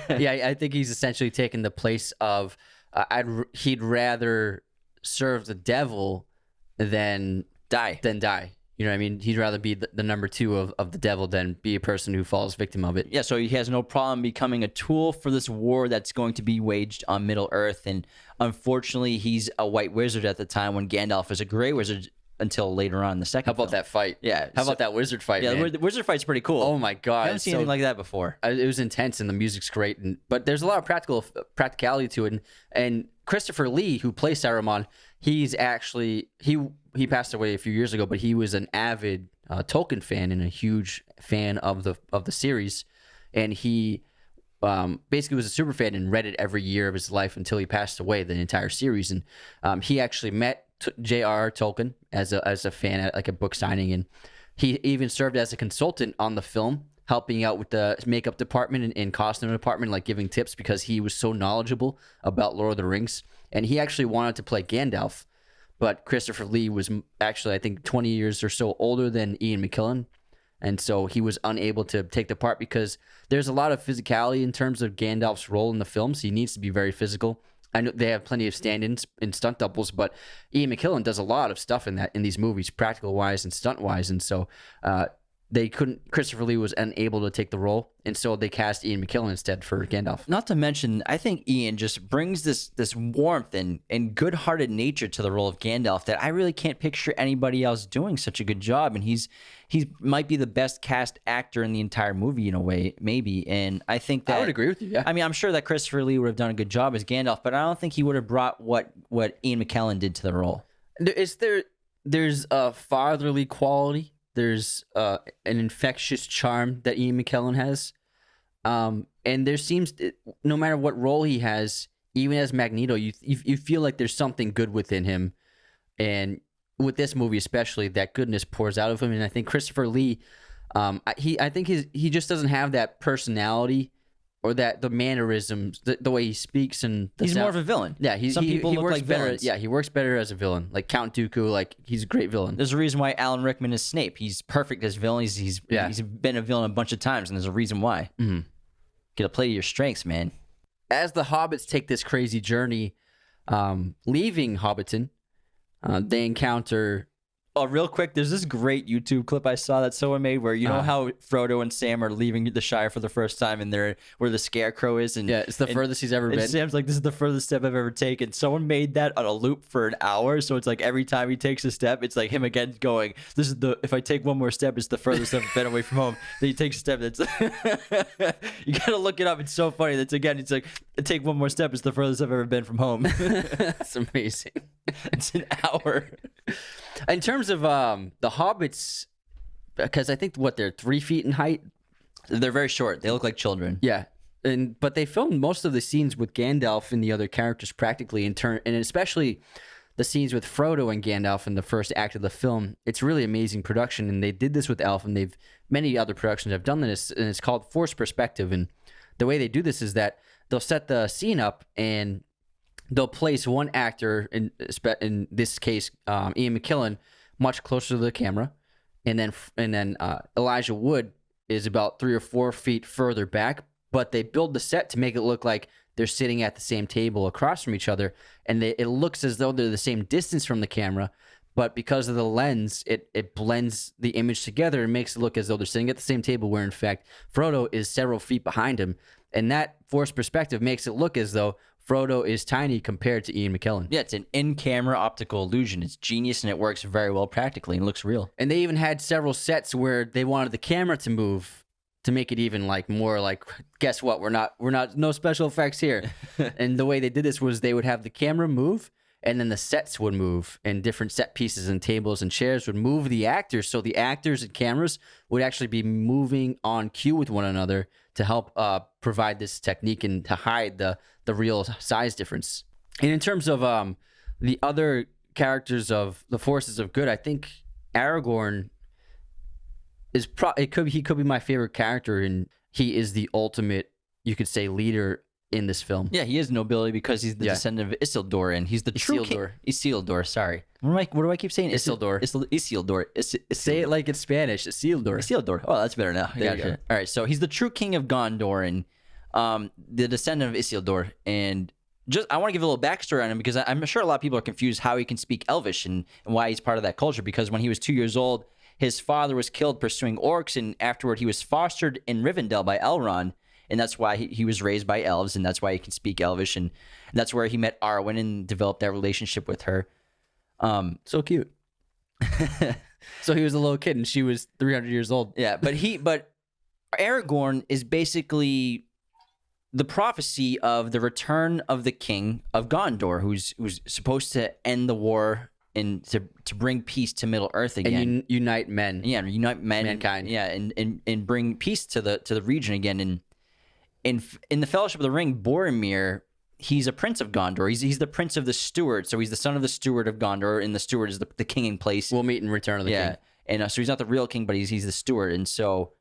Yeah, I think he's essentially taken the place of he'd rather serve the devil than die. You know what I mean? He'd rather be the number two of the devil than be a person who falls victim of it. Yeah, so he has no problem becoming a tool for this war that's going to be waged on Middle-earth. And unfortunately, he's a white wizard at the time when Gandalf is a gray wizard until later on in the second How about film. That fight? Yeah. How about that wizard fight, Yeah, man? the wizard fight's pretty cool. Oh, my God. I haven't seen anything like that before. It was intense, and the music's great. But there's a lot of practicality to it. And Christopher Lee, who plays Saruman, he's actually... He passed away a few years ago, but he was an avid Tolkien fan and a huge fan of the series, and he basically was a super fan and read it every year of his life until he passed away, the entire series. And he actually met J.R.R Tolkien as a fan at like a book signing, and he even served as a consultant on the film, helping out with the makeup department and costume department, like giving tips because he was so knowledgeable about Lord of the Rings. And he actually wanted to play Gandalf, but Christopher Lee was actually, I think, 20 years or so older than Ian McKellen. And so he was unable to take the part because there's a lot of physicality in terms of Gandalf's role in the film. So he needs to be very physical. I know they have plenty of stand-ins and stunt doubles, but Ian McKellen does a lot of stuff in these movies, practical wise and stunt wise. And so Christopher Lee was unable to take the role, and so they cast Ian McKellen instead for Gandalf. Not to mention, I think Ian just brings this warmth and good-hearted nature to the role of Gandalf that I really can't picture anybody else doing such a good job. And he might be the best cast actor in the entire movie in a way, maybe. And I think that I would agree with you. Yeah, I mean, I'm sure that Christopher Lee would have done a good job as Gandalf, but I don't think he would have brought what Ian McKellen did to the role. There's a fatherly quality. There's an infectious charm that Ian McKellen has. And there seems, no matter what role he has, even as Magneto, you feel like there's something good within him. And with this movie especially, that goodness pours out of him. And I think Christopher Lee, I think he just doesn't have that personality or the mannerisms, the way he speaks, and he's more of a villain. Yeah, some people look works like better. villains. Yeah, he works better as a villain, like Count Dooku. He's a great villain. There's a reason why Alan Rickman is Snape. He's perfect as villain. He's been a villain a bunch of times, and there's a reason why. Mm-hmm. Gotta play to your strengths, man. As the hobbits take this crazy journey, leaving Hobbiton, they encounter. Oh, real quick, there's this great YouTube clip I saw that someone made where you know how Frodo and Sam are leaving the Shire for the first time, and they're where the Scarecrow is, and it's the furthest he's ever been. Sam's like, "This is the furthest step I've ever taken." Someone made that on a loop for an hour, so it's like every time he takes a step, it's like him again going, "This is if I take one more step, it's the furthest I've been away from home." Then he takes a step, it's you gotta look it up. It's so funny. That's again, it's like, "Take one more step, it's the furthest I've ever been from home." That's amazing. It's an hour. In terms of the hobbits, because I think they're 3 feet in height. They're very short. They look like children. Yeah, but they filmed most of the scenes with Gandalf and the other characters practically and especially the scenes with Frodo and Gandalf in the first act of the film. It's really amazing production, and they did this with Elf, and many other productions have done this, and it's called forced perspective. And the way they do this is that they'll set the scene up and they'll place one actor, in this case, Ian McKellen, much closer to the camera, and then Elijah Wood is about 3 or 4 feet further back. But they build the set to make it look like they're sitting at the same table across from each other, and it looks as though they're the same distance from the camera. But because of the lens, it blends the image together and makes it look as though they're sitting at the same table, where in fact Frodo is several feet behind him, and that forced perspective makes it look as though Frodo is tiny compared to Ian McKellen. Yeah, it's an in-camera optical illusion. It's genius, and it works very well practically, and looks real. And they even had several sets where they wanted the camera to move to make it even more like, guess what? We're not no special effects here. And the way they did this was they would have the camera move, and then the sets would move, and different set pieces and tables and chairs would move the actors. So the actors and cameras would actually be moving on cue with one another to help provide this technique and to hide the real size difference. And in terms of the other characters of the forces of good, I think Aragorn is he could be my favorite character, and he is the ultimate, you could say, leader in this film. Yeah, he is nobility because he's the descendant of Isildur, and he's the true king. Isildur, sorry. What do I keep saying? Isildur. Isildur. Say it like it's Spanish. Isildur. Isildur. Oh, that's better now. There you go. All right, so he's the true king of Gondor, and the descendant of Isildur. And I want to give a little backstory on him, because I'm sure a lot of people are confused how he can speak Elvish and why he's part of that culture. Because when he was 2 years old, his father was killed pursuing orcs, and afterward he was fostered in Rivendell by Elrond. And that's why he was raised by elves, and that's why he can speak Elvish. And that's where he met Arwen and developed that relationship with her. So cute. So he was a little kid, and she was 300 years old. Yeah, but Aragorn is basically the prophecy of the return of the king of Gondor, who's supposed to end the war and to bring peace to Middle Earth again, and unite men. Yeah, unite mankind. Yeah, and bring peace to the region again. And in the Fellowship of the Ring, Boromir, he's a prince of Gondor. He's the prince of the steward. So he's the son of the steward of Gondor, and the steward is the king in place. We'll meet in Return of the King. And so he's not the real king, but he's the steward. And so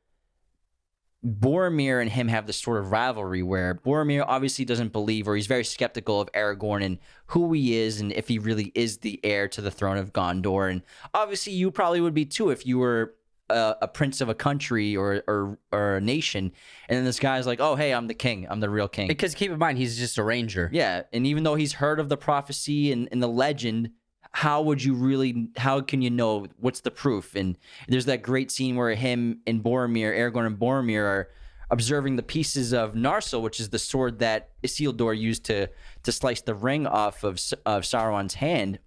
Boromir and him have this sort of rivalry where Boromir obviously doesn't believe, or he's very skeptical of Aragorn and who he is and if he really is the heir to the throne of Gondor. And obviously you probably would be too if you were a prince of a country or a nation. And then this guy's like, oh, hey, I'm the king. I'm the real king. Because keep in mind, he's just a ranger. Yeah. And even though he's heard of the prophecy and the legend, how can you know what's the proof? And there's that great scene where Aragorn and Boromir are observing the pieces of Narsil, which is the sword that Isildur used to slice the ring off of Sauron's hand.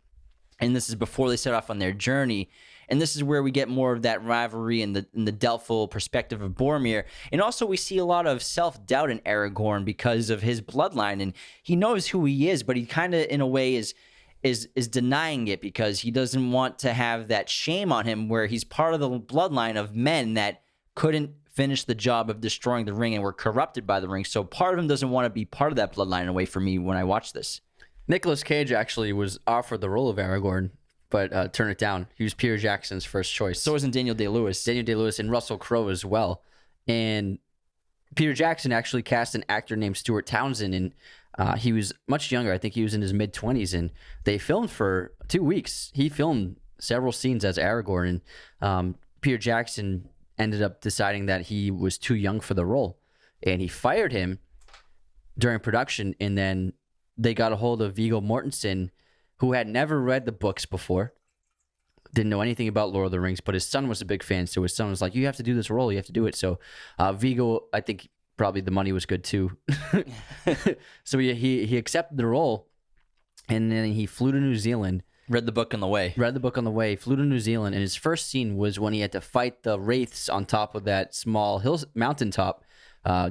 And this is before they set off on their journey. And this is where we get more of that rivalry and the doubtful perspective of Boromir. And also we see a lot of self-doubt in Aragorn because of his bloodline. And he knows who he is, but he kind of, in a way, is denying it because he doesn't want to have that shame on him where he's part of the bloodline of men that couldn't finish the job of destroying the ring and were corrupted by the ring. So part of him doesn't want to be part of that bloodline in a way for me when I watch this. Nicolas Cage actually was offered the role of Aragorn, but turned it down. He was Peter Jackson's first choice. So wasn't Daniel Day-Lewis. Daniel Day-Lewis and Russell Crowe as well. And Peter Jackson actually cast an actor named Stuart Townsend, and he was much younger. I think he was in his mid-20s, and they filmed for 2 weeks. He filmed several scenes as Aragorn, and Peter Jackson ended up deciding that he was too young for the role, and he fired him during production. And then they got a hold of Viggo Mortensen, who had never read the books before, didn't know anything about Lord of the Rings, but his son was a big fan, so his son was like, you have to do this role, you have to do it. So Viggo, I think probably the money was good too. So he accepted the role, and then he flew to New Zealand. Read the book on the way, flew to New Zealand, and his first scene was when he had to fight the wraiths on top of that small mountaintop,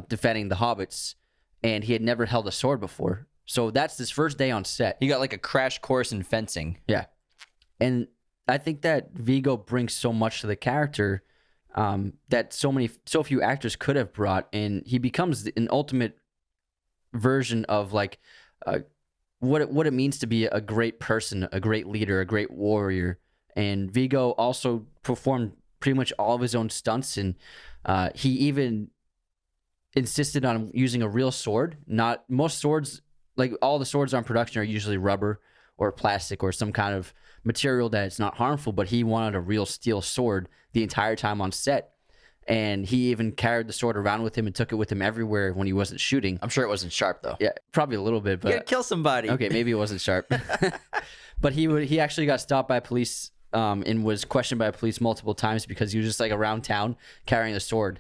defending the hobbits, and he had never held a sword before. So that's his first day on set. He got like a crash course in fencing. Yeah. And I think that Viggo brings so much to the character that so few actors could have brought, and he becomes an ultimate version of like what it means to be a great person, a great leader, a great warrior. And Viggo also performed pretty much all of his own stunts, and he even insisted on using a real sword. Not most swords, like all the swords on production, are usually rubber or plastic or some kind of material that it's not harmful, but he wanted a real steel sword the entire time on set. And he even carried the sword around with him and took it with him everywhere when he wasn't shooting. I'm sure it wasn't sharp though. Yeah, probably a little bit, but you gotta kill somebody. Okay, maybe it wasn't sharp. But he actually got stopped by police and was questioned by police multiple times because he was just like around town carrying a sword.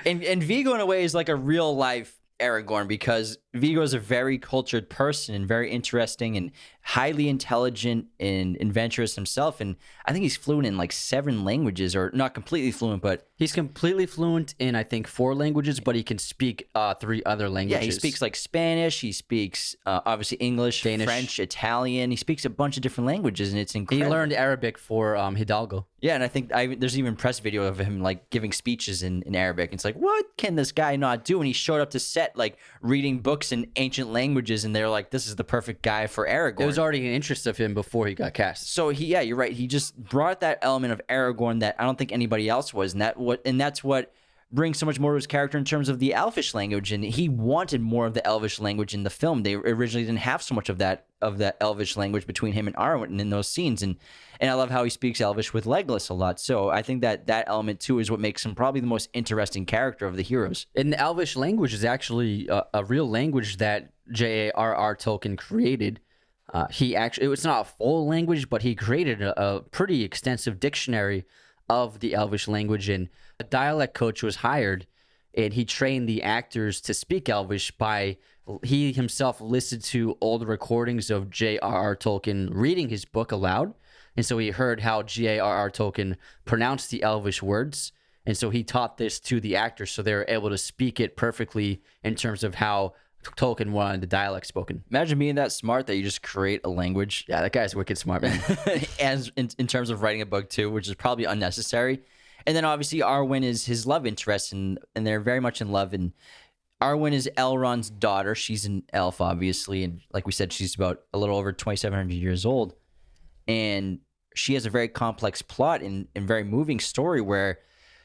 and Viggo in a way is like a real life Aragorn, because Viggo is a very cultured person and very interesting and highly intelligent and adventurous himself. And I think he's fluent in like 7 languages, or not completely fluent, but he's completely fluent in, I think, 4 languages, but he can speak 3 other languages. Yeah, he speaks like Spanish. He speaks obviously English, Danish, French, Italian. He speaks a bunch of different languages, and it's incredible. He learned Arabic for Hidalgo. Yeah, and I think there's even press video of him like giving speeches in Arabic. It's like, what can this guy not do? And he showed up to set like reading books in ancient languages, and they're like, this is the perfect guy for Aragorn. It was already an interest of him before he got cast. So you're right. He just brought that element of Aragorn that I don't think anybody else was, and that's what brings so much more to his character in terms of the Elvish language. And he wanted more of the Elvish language in the film. They originally didn't have so much of that Elvish language between him and Arwen in those scenes. And I love how he speaks Elvish with Legolas a lot. So I think that element too is what makes him probably the most interesting character of the heroes. And the Elvish language is actually a real language that J.R.R. Tolkien created. It was not a full language, but he created a pretty extensive dictionary of the Elvish language, and a dialect coach was hired, and he trained the actors to speak Elvish he himself listened to old recordings of J.R.R. Tolkien reading his book aloud, and so he heard how J.R.R. Tolkien pronounced the Elvish words, and so he taught this to the actors so they were able to speak it perfectly in terms of how Tolkien wanted the dialect spoken. Imagine being that smart that you just create a language. Yeah, that guy's wicked smart, man. As in terms of writing a book too, which is probably unnecessary. And then obviously Arwen is his love interest, and they're very much in love. And Arwen is Elrond's daughter. She's an elf, obviously, and like we said, she's about a little over 2,700 years old. And she has a very complex plot and very moving story where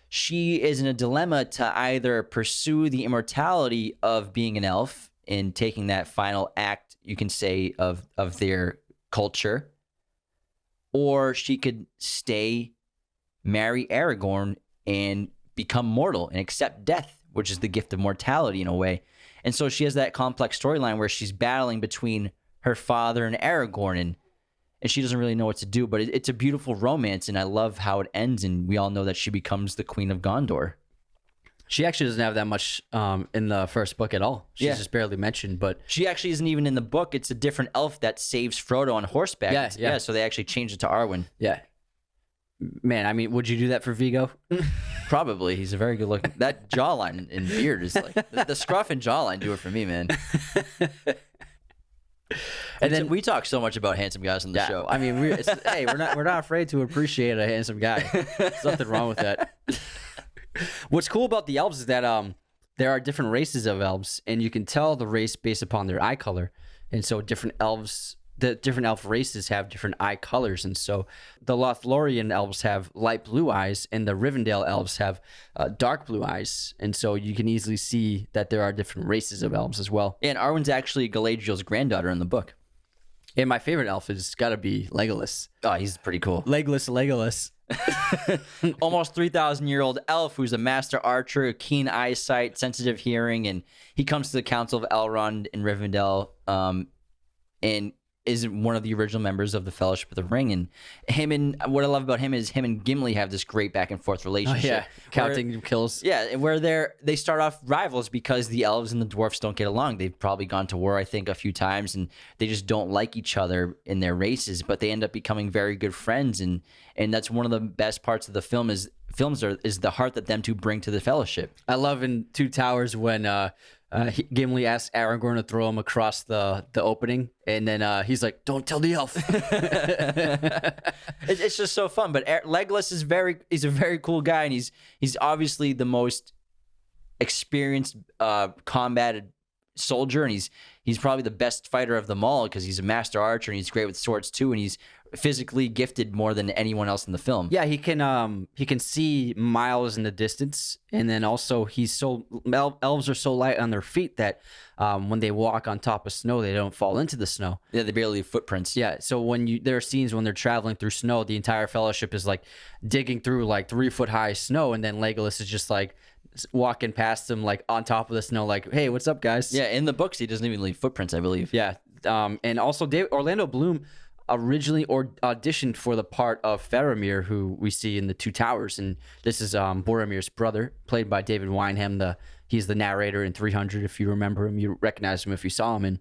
she is in a dilemma to either pursue the immortality of being an elf and taking that final act, you can say, of their culture, or she could stay, marry Aragorn, and become mortal and accept death, which is the gift of mortality in a way. And so she has that complex storyline where she's battling between her father and Aragorn, and she doesn't really know what to do. But it's a beautiful romance, and I love how it ends. And we all know that she becomes the Queen of Gondor. She actually doesn't have that much in the first book at all. She's just barely mentioned, but she actually isn't even in the book. It's a different elf that saves Frodo on horseback. Yeah. So they actually changed it to Arwen. Yeah. Man, I mean, would you do that for Vigo? Probably. He's a very good looking. That jawline and beard is like the scruff and jawline do it for me, man. And then we talk so much about handsome guys on the show. I mean, hey, we're not afraid to appreciate a handsome guy. There's nothing wrong with that. What's cool about the elves is that there are different races of elves, and you can tell the race based upon their eye color. And so different elves, the different elf races have different eye colors. And so the Lothlorien elves have light blue eyes, and the Rivendell elves have dark blue eyes. And so you can easily see that there are different races of elves as well. And Arwen's actually Galadriel's granddaughter in the book. And my favorite elf has got to be Legolas. Oh, he's pretty cool. Legolas. Almost 3,000-year-old elf who's a master archer, keen eyesight, sensitive hearing, and he comes to the Council of Elrond in Rivendell, and is one of the original members of the Fellowship of the Ring. And what I love about him is him and Gimli have this great back and forth relationship. Counting kills. Yeah, where they start off rivals because the elves and the dwarfs don't get along. They've probably gone to war, I think, a few times, and they just don't like each other in their races, but they end up becoming very good friends. And that's one of the best parts of the film is the heart that them two bring to the Fellowship. I love in Two Towers when Gimli asks Aragorn to throw him across the opening, and then he's like, "Don't tell the elf." It's just so fun. But Legolas he's a very cool guy, and he's obviously the most experienced combated soldier, and he's probably the best fighter of them all because he's a master archer and he's great with swords too, and he's physically gifted more than anyone else in the film. Yeah, he can see miles in the distance, and then also elves are so light on their feet that when they walk on top of snow, they don't fall into the snow. Yeah, they barely leave footprints. Yeah, so there are scenes when they're traveling through snow, the entire Fellowship is like digging through like 3-foot high snow, and then Legolas is just like walking past them like on top of the snow, like, "Hey, what's up, guys?" Yeah, in the books he doesn't even leave footprints, I believe. Yeah, and also Orlando Bloom originally auditioned for the part of Faramir, who we see in the Two Towers, and this is Boromir's brother, played by David Wyneham. He's the narrator in 300. If you remember him, you recognize him if you saw him.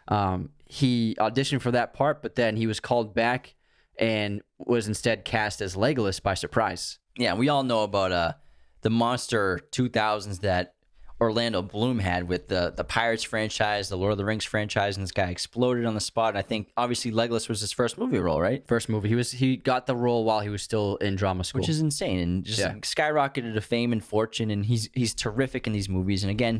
And he auditioned for that part, but then he was called back and was instead cast as Legolas by surprise. Yeah, we all know about the monster 2000s that Orlando Bloom had with the Pirates franchise, the Lord of the Rings franchise, and this guy exploded on the spot. And I think obviously Legolas was his first movie role, right? First movie. He got the role while he was still in drama school, which is insane, and just skyrocketed to fame and fortune. And he's terrific in these movies. And again,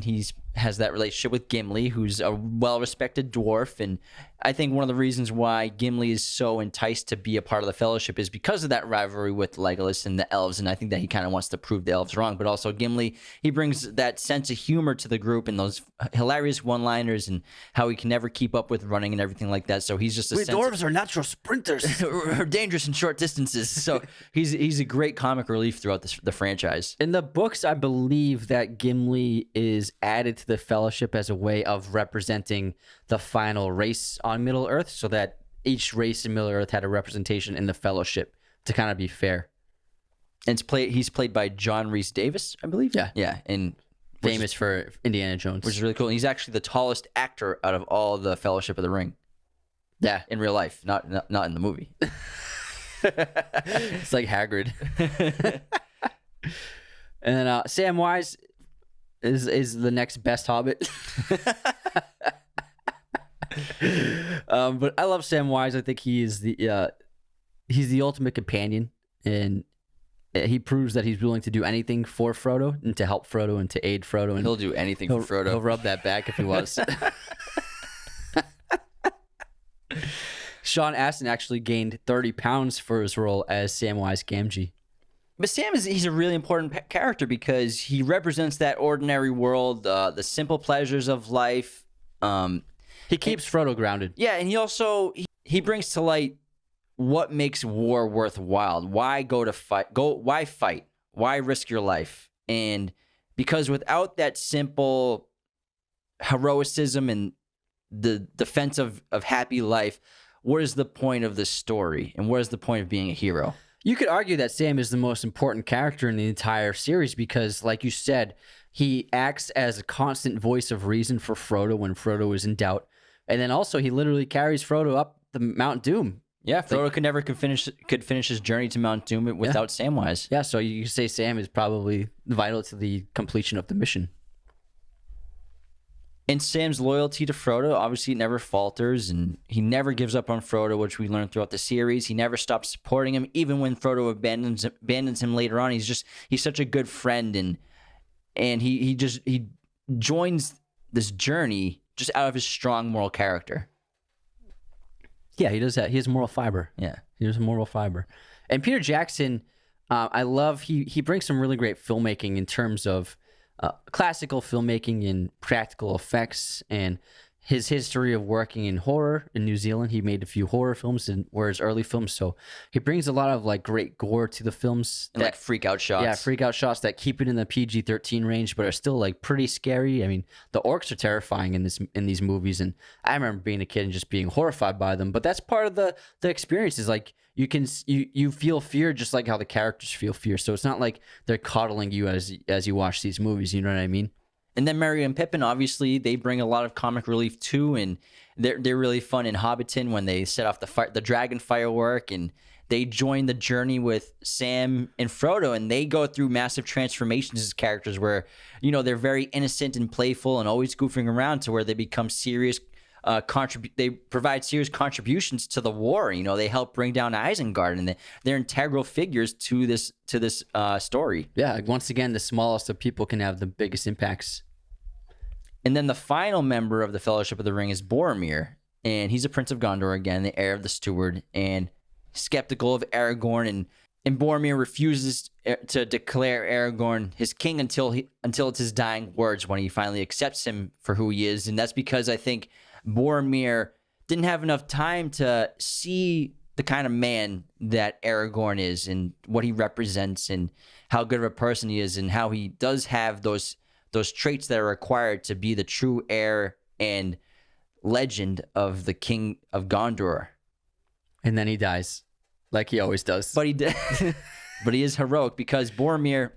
has that relationship with Gimli, who's a well-respected dwarf. And I think one of the reasons why Gimli is so enticed to be a part of the Fellowship is because of that rivalry with Legolas and the elves. And I think that he kind of wants to prove the elves wrong. But also Gimli, he brings that sense of humor to the group and those hilarious one-liners and how he can never keep up with running and everything like that. So he's just we dwarves are natural sprinters. We're dangerous in short distances. So he's a great comic relief throughout the franchise. In the books, I believe that Gimli is added to the Fellowship as a way of representing the final race on Middle-earth, so that each race in Middle-earth had a representation in the Fellowship to kind of be fair. And he's played by John Rhys Davis, I believe. Yeah, and famous for Indiana Jones, which is really cool. And he's actually the tallest actor out of all the Fellowship of the Ring. Yeah, in real life, not in the movie. It's like Hagrid. And then Samwise is the next best Hobbit. But I love Samwise. I think he's the ultimate companion, and he proves that he's willing to do anything for Frodo and to help Frodo and to aid Frodo. And he'll do anything for Frodo. He'll rub that back if he wants. Sean Astin actually gained 30 pounds for his role as Samwise Gamgee. But Sam he's a really important character because he represents that ordinary world, the simple pleasures of life. He keeps Frodo grounded. Yeah, and he also he brings to light what makes war worthwhile. Why go to fight? Why fight? Why risk your life? And because without that simple heroicism and the defense of happy life, what is the point of this story? And what is the point of being a hero? You could argue that Sam is the most important character in the entire series because, like you said, he acts as a constant voice of reason for Frodo when Frodo is in doubt. And then also he literally carries Frodo up the Mount Doom. Yeah, Frodo could finish his journey to Mount Doom without Samwise. Yeah, so you say Sam is probably vital to the completion of the mission. And Sam's loyalty to Frodo obviously never falters, and he never gives up on Frodo, which we learned throughout the series. He never stops supporting him, even when Frodo abandons him later on. He's such a good friend, and he joins this journey just out of his strong moral character. Yeah, he does that. He has moral fiber. Yeah, he has moral fiber. And Peter Jackson, I love. He brings some really great filmmaking in terms of classical filmmaking and practical effects, and his history of working in horror in New Zealand. He made a few horror films and were his early films, so he brings a lot of like great gore to the films and like freak out shots. Yeah, freak out shots that keep it in the PG-13 range, but are still like pretty scary. I mean, the orcs are terrifying in these movies, and I remember being a kid and just being horrified by them. But that's part of the experience. Is like you feel fear just like how the characters feel fear. So it's not like they're coddling you as you watch these movies. You know what I mean? And then Merry and Pippin, obviously, they bring a lot of comic relief too, and they're really fun in Hobbiton when they set off the dragon firework, and they join the journey with Sam and Frodo, and they go through massive transformations as characters where, they're very innocent and playful and always goofing around to where they become serious. They provide serious contributions to the war. They help bring down Isengard, and they're integral figures to this story. Yeah, once again, the smallest of people can have the biggest impacts. And then the final member of the Fellowship of the Ring is Boromir, and he's a Prince of Gondor again, the heir of the Steward, and skeptical of Aragorn, and Boromir refuses to declare Aragorn his king until it's his dying words when he finally accepts him for who he is, and that's because I think Boromir didn't have enough time to see the kind of man that Aragorn is and what he represents and how good of a person he is and how he does have those traits that are required to be the true heir and legend of the King of Gondor. And then he dies, like he always does. But he is heroic because Boromir,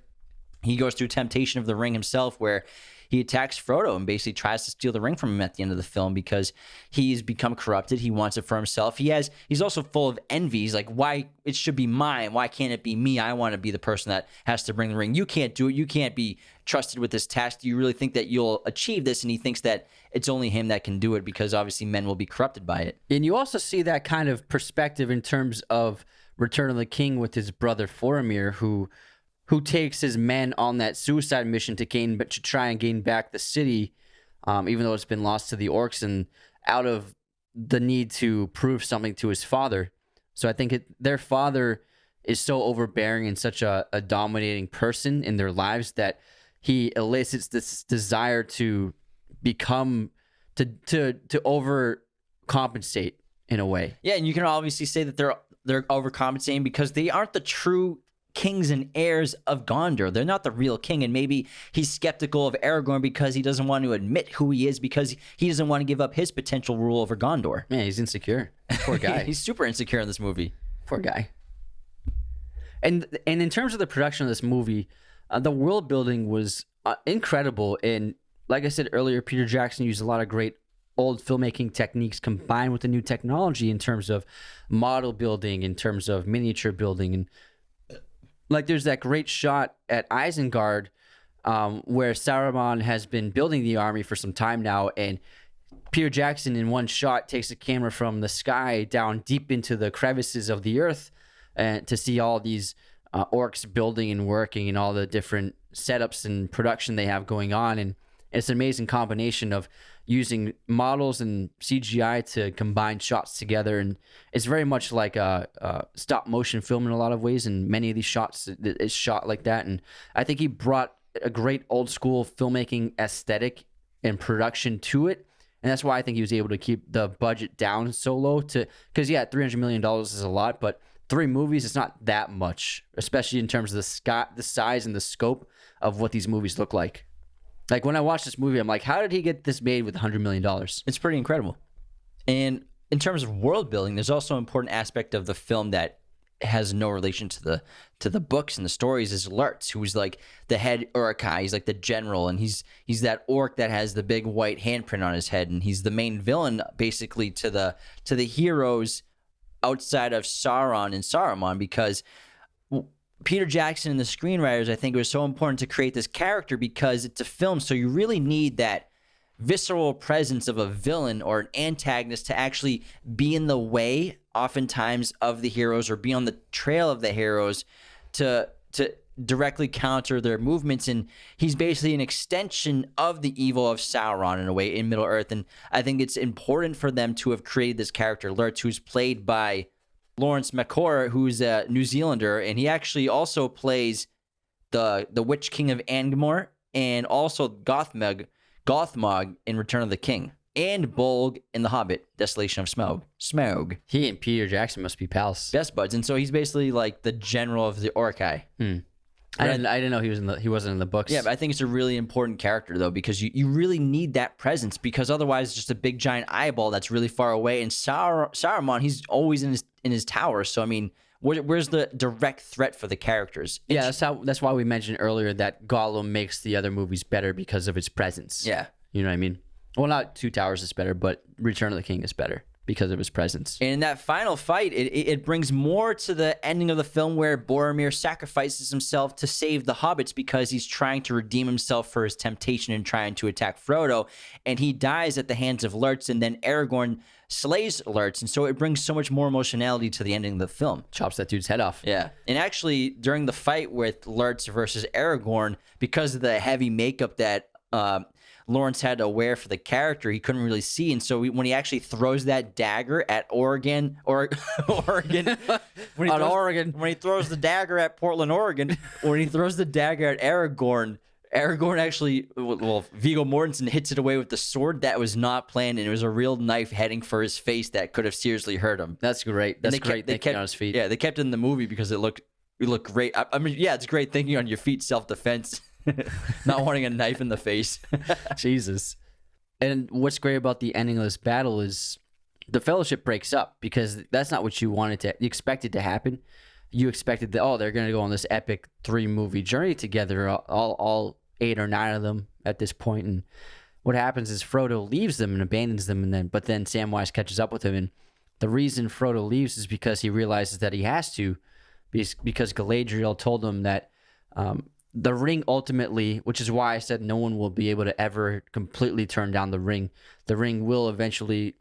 he goes through temptation of the ring himself, where he attacks Frodo and basically tries to steal the ring from him at the end of the film because he's become corrupted. He wants it for himself. He's also full of envy. He's like, why it should be mine? Why can't it be me? I want to be the person that has to bring the ring. You can't do it. You can't be trusted with this task. Do you really think that you'll achieve this? And he thinks that it's only him that can do it because obviously men will be corrupted by it. And you also see that kind of perspective in terms of Return of the King with his brother Boromir, who takes his men on that suicide mission to try and gain back the city, even though it's been lost to the orcs, and out of the need to prove something to his father. So I think their father is so overbearing and such a dominating person in their lives that he elicits this desire to become to overcompensate in a way. Yeah, and you can obviously say that they're overcompensating because they aren't the true kings and heirs of Gondor. They're not the real king, and maybe he's skeptical of Aragorn because he doesn't want to admit who he is because he doesn't want to give up his potential rule over Gondor. Man, he's insecure. Poor guy. He's super insecure in this movie. Poor guy. And in terms of the production of this movie, the world building was incredible. And like I said earlier, Peter Jackson used a lot of great old filmmaking techniques combined with the new technology in terms of model building, in terms of miniature building. And like there's that great shot at Isengard where Saruman has been building the army for some time now, and Peter Jackson in one shot takes a camera from the sky down deep into the crevices of the earth and to see all these orcs building and working and all the different setups and production they have going on. And It's an amazing combination of using models and CGI to combine shots together, and it's very much like a stop motion film in a lot of ways. And many of these shots is shot like that, and I think he brought a great old school filmmaking aesthetic and production to it. And that's why I think he was able to keep the budget down so low because yeah, $300 million is a lot, but 3 movies, it's not that much, especially in terms of the size and the scope of what these movies look like. Like when I watched this movie, I'm like, how did he get this made with $100 million? It's pretty incredible. And in terms of world building, there's also an important aspect of the film that has no relation to the books and the stories is Lurtz, who's like the head Uruk-hai. He's like the general, and he's that orc that has the big white handprint on his head, and he's the main villain basically to the heroes outside of Sauron and Saruman, because Peter Jackson and the screenwriters, I think it was so important to create this character because it's a film, so you really need that visceral presence of a villain or an antagonist to actually be in the way oftentimes of the heroes or be on the trail of the heroes to directly counter their movements. And he's basically an extension of the evil of Sauron in a way in Middle-earth. And I think it's important for them to have created this character, Lurtz, who's played by Lawrence McCor, who's a New Zealander, and he actually also plays the Witch King of Angmar and also Gothmog in Return of the King, and Bolg in The Hobbit, Desolation of Smaug. He and Peter Jackson must be pals. Best buds, and so he's basically like the general of the Uruk-hai. I didn't know he wasn't in the books. Yeah, but I think it's a really important character though, because you really need that presence, because otherwise it's just a big giant eyeball that's really far away. And Saruman, he's always in his tower. So I mean, where's the direct threat for the characters? Yeah, that's why we mentioned earlier that Gollum makes the other movies better because of his presence. Yeah. You know what I mean? Well, not Two Towers is better, but Return of the King is better because of his presence. And in that final fight, it brings more to the ending of the film where Boromir sacrifices himself to save the hobbits because he's trying to redeem himself for his temptation and trying to attack Frodo. And he dies at the hands of Lurtz, and then Aragorn slays Lurtz. And so it brings so much more emotionality to the ending of the film. Chops that dude's head off. Yeah. And actually, during the fight with Lurtz versus Aragorn, because of the heavy makeup that Lawrence had to wear for the character, he couldn't really see. And so when he actually throws that dagger at Oregon, when he throws the dagger at Portland, Oregon, when he throws the dagger at Aragorn actually, Viggo Mortensen hits it away with the sword. That was not planned, and it was a real knife heading for his face that could have seriously hurt him. That's great. That's great thinking on his feet. Yeah, they kept it in the movie because it looked great. I mean, yeah, it's great thinking on your feet, self-defense. Not wanting a knife in the face. Jesus. And what's great about the ending of this battle is the Fellowship breaks up, because that's not what you expected to happen. You expected that, they're going to go on this epic 3-movie journey together, all 8 or 9 of them at this point. And what happens is Frodo leaves them and abandons them, but then Samwise catches up with him. And the reason Frodo leaves is because he realizes that he has to, because Galadriel told him that the ring ultimately, which is why I said no one will be able to ever completely turn down the ring. The ring will eventually,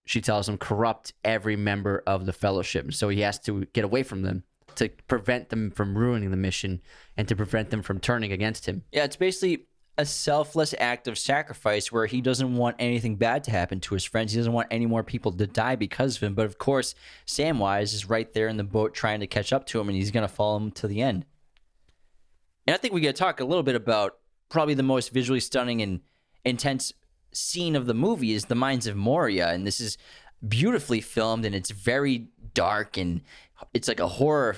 she tells him, corrupt every member of the Fellowship. So he has to get away from them to prevent them from ruining the mission and to prevent them from turning against him. Yeah, it's basically a selfless act of sacrifice where he doesn't want anything bad to happen to his friends. He doesn't want any more people to die because of him. But of course, Samwise is right there in the boat trying to catch up to him, and he's going to follow him to the end. And I think we got to talk a little bit about probably the most visually stunning and intense scene of the movie is the Mines of Moria. And this is beautifully filmed, and it's very dark, and it's like a horror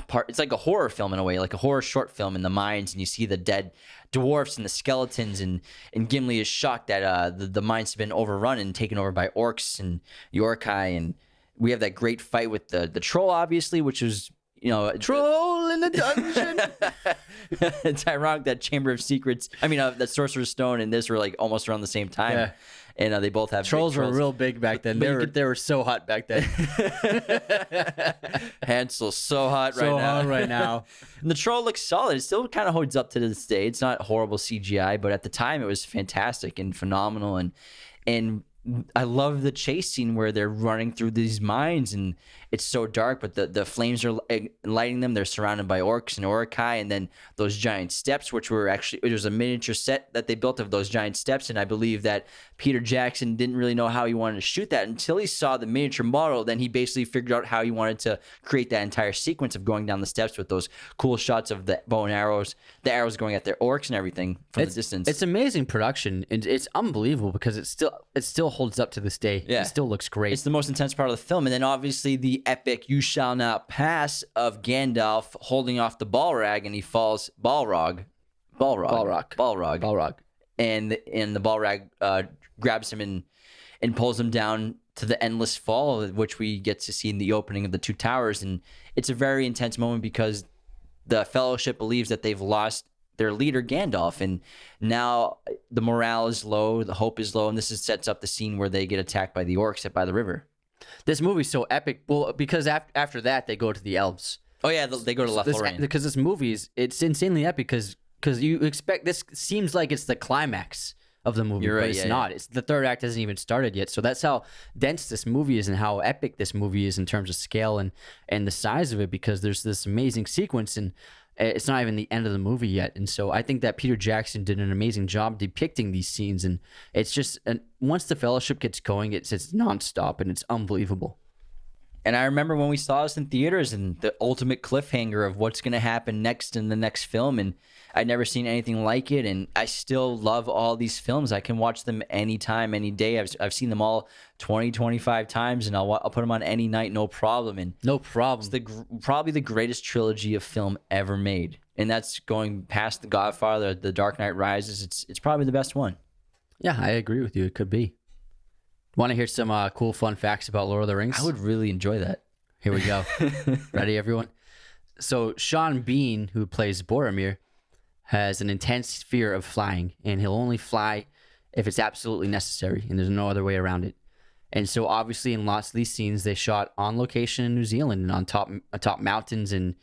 part. It's like a horror film in a way, like a horror short film in the mines. And you see the dead dwarfs and the skeletons, and Gimli is shocked that the mines have been overrun and taken over by orcs and Uruk-hai. And we have that great fight with the troll, obviously, which was, troll in the dungeon. It's ironic that Chamber of Secrets, that Sorcerer's Stone and this were like almost around the same time. Yeah. And they both have trolls were real big back then. They were so hot back then. Hansel's so hot right now. And the troll looks solid. It still kind of holds up to this day. It's not horrible CGI, but at the time it was fantastic and phenomenal. And I love the chase scene where they're running through these mines, and it's so dark, but the flames are lighting them. They're surrounded by orcs and orcai, and then those giant steps, which were actually, it was a miniature set that they built of those giant steps. And I believe that Peter Jackson didn't really know how he wanted to shoot that until he saw the miniature model. Then he basically figured out how he wanted to create that entire sequence of going down the steps with those cool shots of the bow and arrows, the arrows going at their orcs and everything from the distance. It's amazing production, and it's unbelievable because it still holds up to this day. Yeah. It still looks great. It's the most intense part of the film. And then obviously the epic "You Shall Not Pass" of Gandalf holding off the Balrog, and he falls Balrog. And the Balrog grabs him and pulls him down to the endless fall, which we get to see in the opening of the Two Towers. And it's a very intense moment because the Fellowship believes that they've lost their leader Gandalf, and now the morale is low, the hope is low, and sets up the scene where they get attacked by the orcs by the river. This movie's so epic. Well, because after that they go to the elves. Oh yeah, they go to Lothlorien. Because this movie it's insanely epic because you expect this seems like it's the climax of the movie, You're right, but it's not. It's the third act hasn't even started yet. So that's how dense this movie is and how epic this movie is in terms of scale and the size of it, because there's this amazing sequence and it's not even the end of the movie yet. And so I think that Peter Jackson did an amazing job depicting these scenes, and it's just once the Fellowship gets going, it's nonstop and it's unbelievable. And I remember when we saw this in theaters and the ultimate cliffhanger of what's going to happen next in the next film. And I'd never seen anything like it. And I still love all these films. I can watch them anytime, any day. I've seen them all 20, 25 times, and I'll put them on any night, no problem. And no problem. It's probably the greatest trilogy of film ever made. And that's going past The Godfather, The Dark Knight Rises. It's probably the best one. Yeah, I agree with you. It could be. Want to hear some cool, fun facts about Lord of the Rings? I would really enjoy that. Here we go. Ready, everyone? So Sean Bean, who plays Boromir, has an intense fear of flying, and he'll only fly if it's absolutely necessary, and there's no other way around it. And so obviously in lots of these scenes, they shot on location in New Zealand and on top mountains. And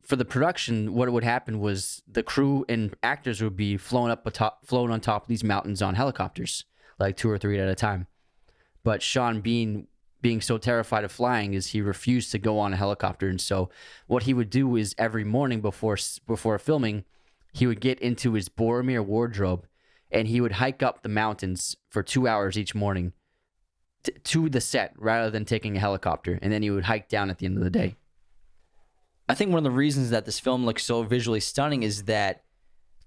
for the production, what would happen was the crew and actors would be flown on top of these mountains on helicopters, like 2 or 3 at a time. But Sean Bean, being so terrified of flying, is he refused to go on a helicopter. And so what he would do is every morning before filming, he would get into his Boromir wardrobe and he would hike up the mountains for 2 hours each morning to the set rather than taking a helicopter. And then he would hike down at the end of the day. I think one of the reasons that this film looks so visually stunning is that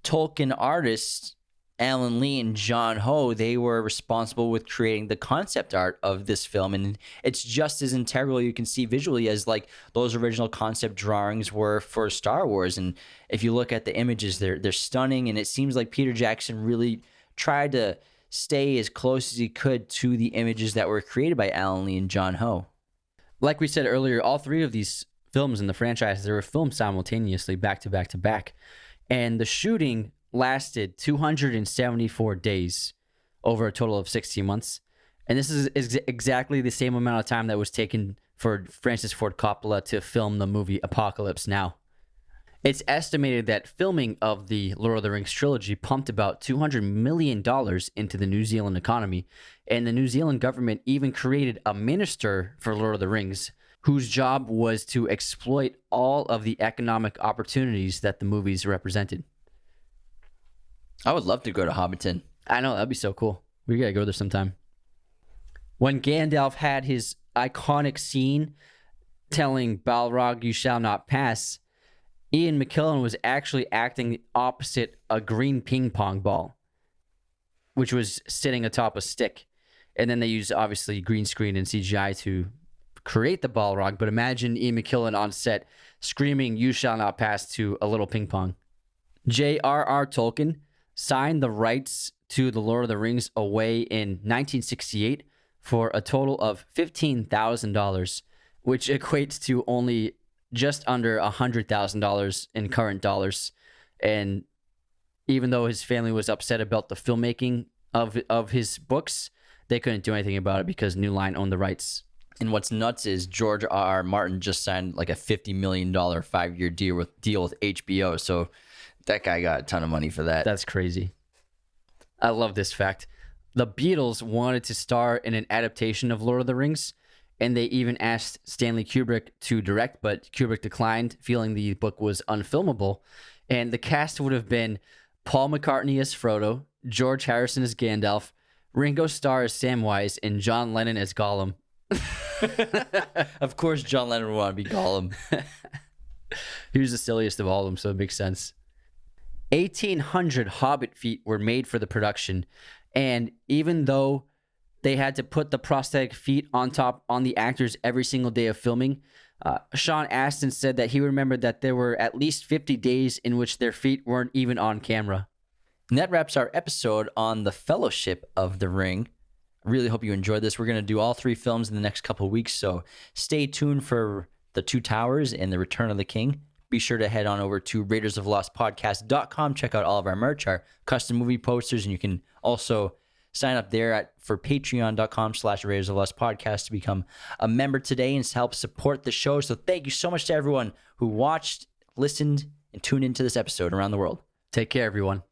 Tolkien artists Alan Lee and John Ho, they were responsible with creating the concept art of this film, and it's just as integral, you can see visually, as like those original concept drawings were for Star Wars. And if you look at the images, they're stunning, and it seems like Peter Jackson really tried to stay as close as he could to the images that were created by Alan Lee and John Ho. Like we said earlier, all 3 of these films in the franchise, they were filmed simultaneously, back to back to back, and the shooting lasted 274 days over a total of 16 months. And this is exactly the same amount of time that was taken for Francis Ford Coppola to film the movie Apocalypse Now. It's estimated that filming of the Lord of the Rings trilogy pumped about $200 million into the New Zealand economy, and the New Zealand government even created a minister for Lord of the Rings whose job was to exploit all of the economic opportunities that the movies represented. I would love to go to Hobbiton. I know, that'd be so cool. We gotta go there sometime. When Gandalf had his iconic scene telling Balrog, "You shall not pass," Ian McKellen was actually acting opposite a green ping pong ball, which was sitting atop a stick. And then they used, obviously, green screen and CGI to create the Balrog. But imagine Ian McKellen on set screaming, "You shall not pass" to a little ping pong. J.R.R. Tolkien signed the rights to The Lord of the Rings away in 1968 for a total of $15,000, which equates to only just under $100,000 in current dollars. And even though his family was upset about the filmmaking of his books, they couldn't do anything about it because New Line owned the rights. And what's nuts is George R.R. Martin just signed like a $50 million 5-year deal with HBO. So that guy got a ton of money for that. That's crazy. I love this fact. The Beatles wanted to star in an adaptation of Lord of the Rings, and they even asked Stanley Kubrick to direct, but Kubrick declined, feeling the book was unfilmable. And the cast would have been Paul McCartney as Frodo, George Harrison as Gandalf, Ringo Starr as Samwise, and John Lennon as Gollum. Of course, John Lennon would want to be Gollum. He was the silliest of all of them, so it makes sense. 1,800 Hobbit feet were made for the production, and even though they had to put the prosthetic feet on the actors every single day of filming, Sean Astin said that he remembered that there were at least 50 days in which their feet weren't even on camera. And that wraps our episode on the Fellowship of the Ring. I really hope you enjoyed this. We're going to do all 3 films in the next couple of weeks, so stay tuned for The Two Towers and The Return of the King. Be sure to head on over to RaidersOfTheLostPodcast.com. Check out all of our merch, our custom movie posters, and you can also sign up there for patreon.com/RaidersOfTheLostPodcast to become a member today and to help support the show. So thank you so much to everyone who watched, listened, and tuned into this episode around the world. Take care, everyone.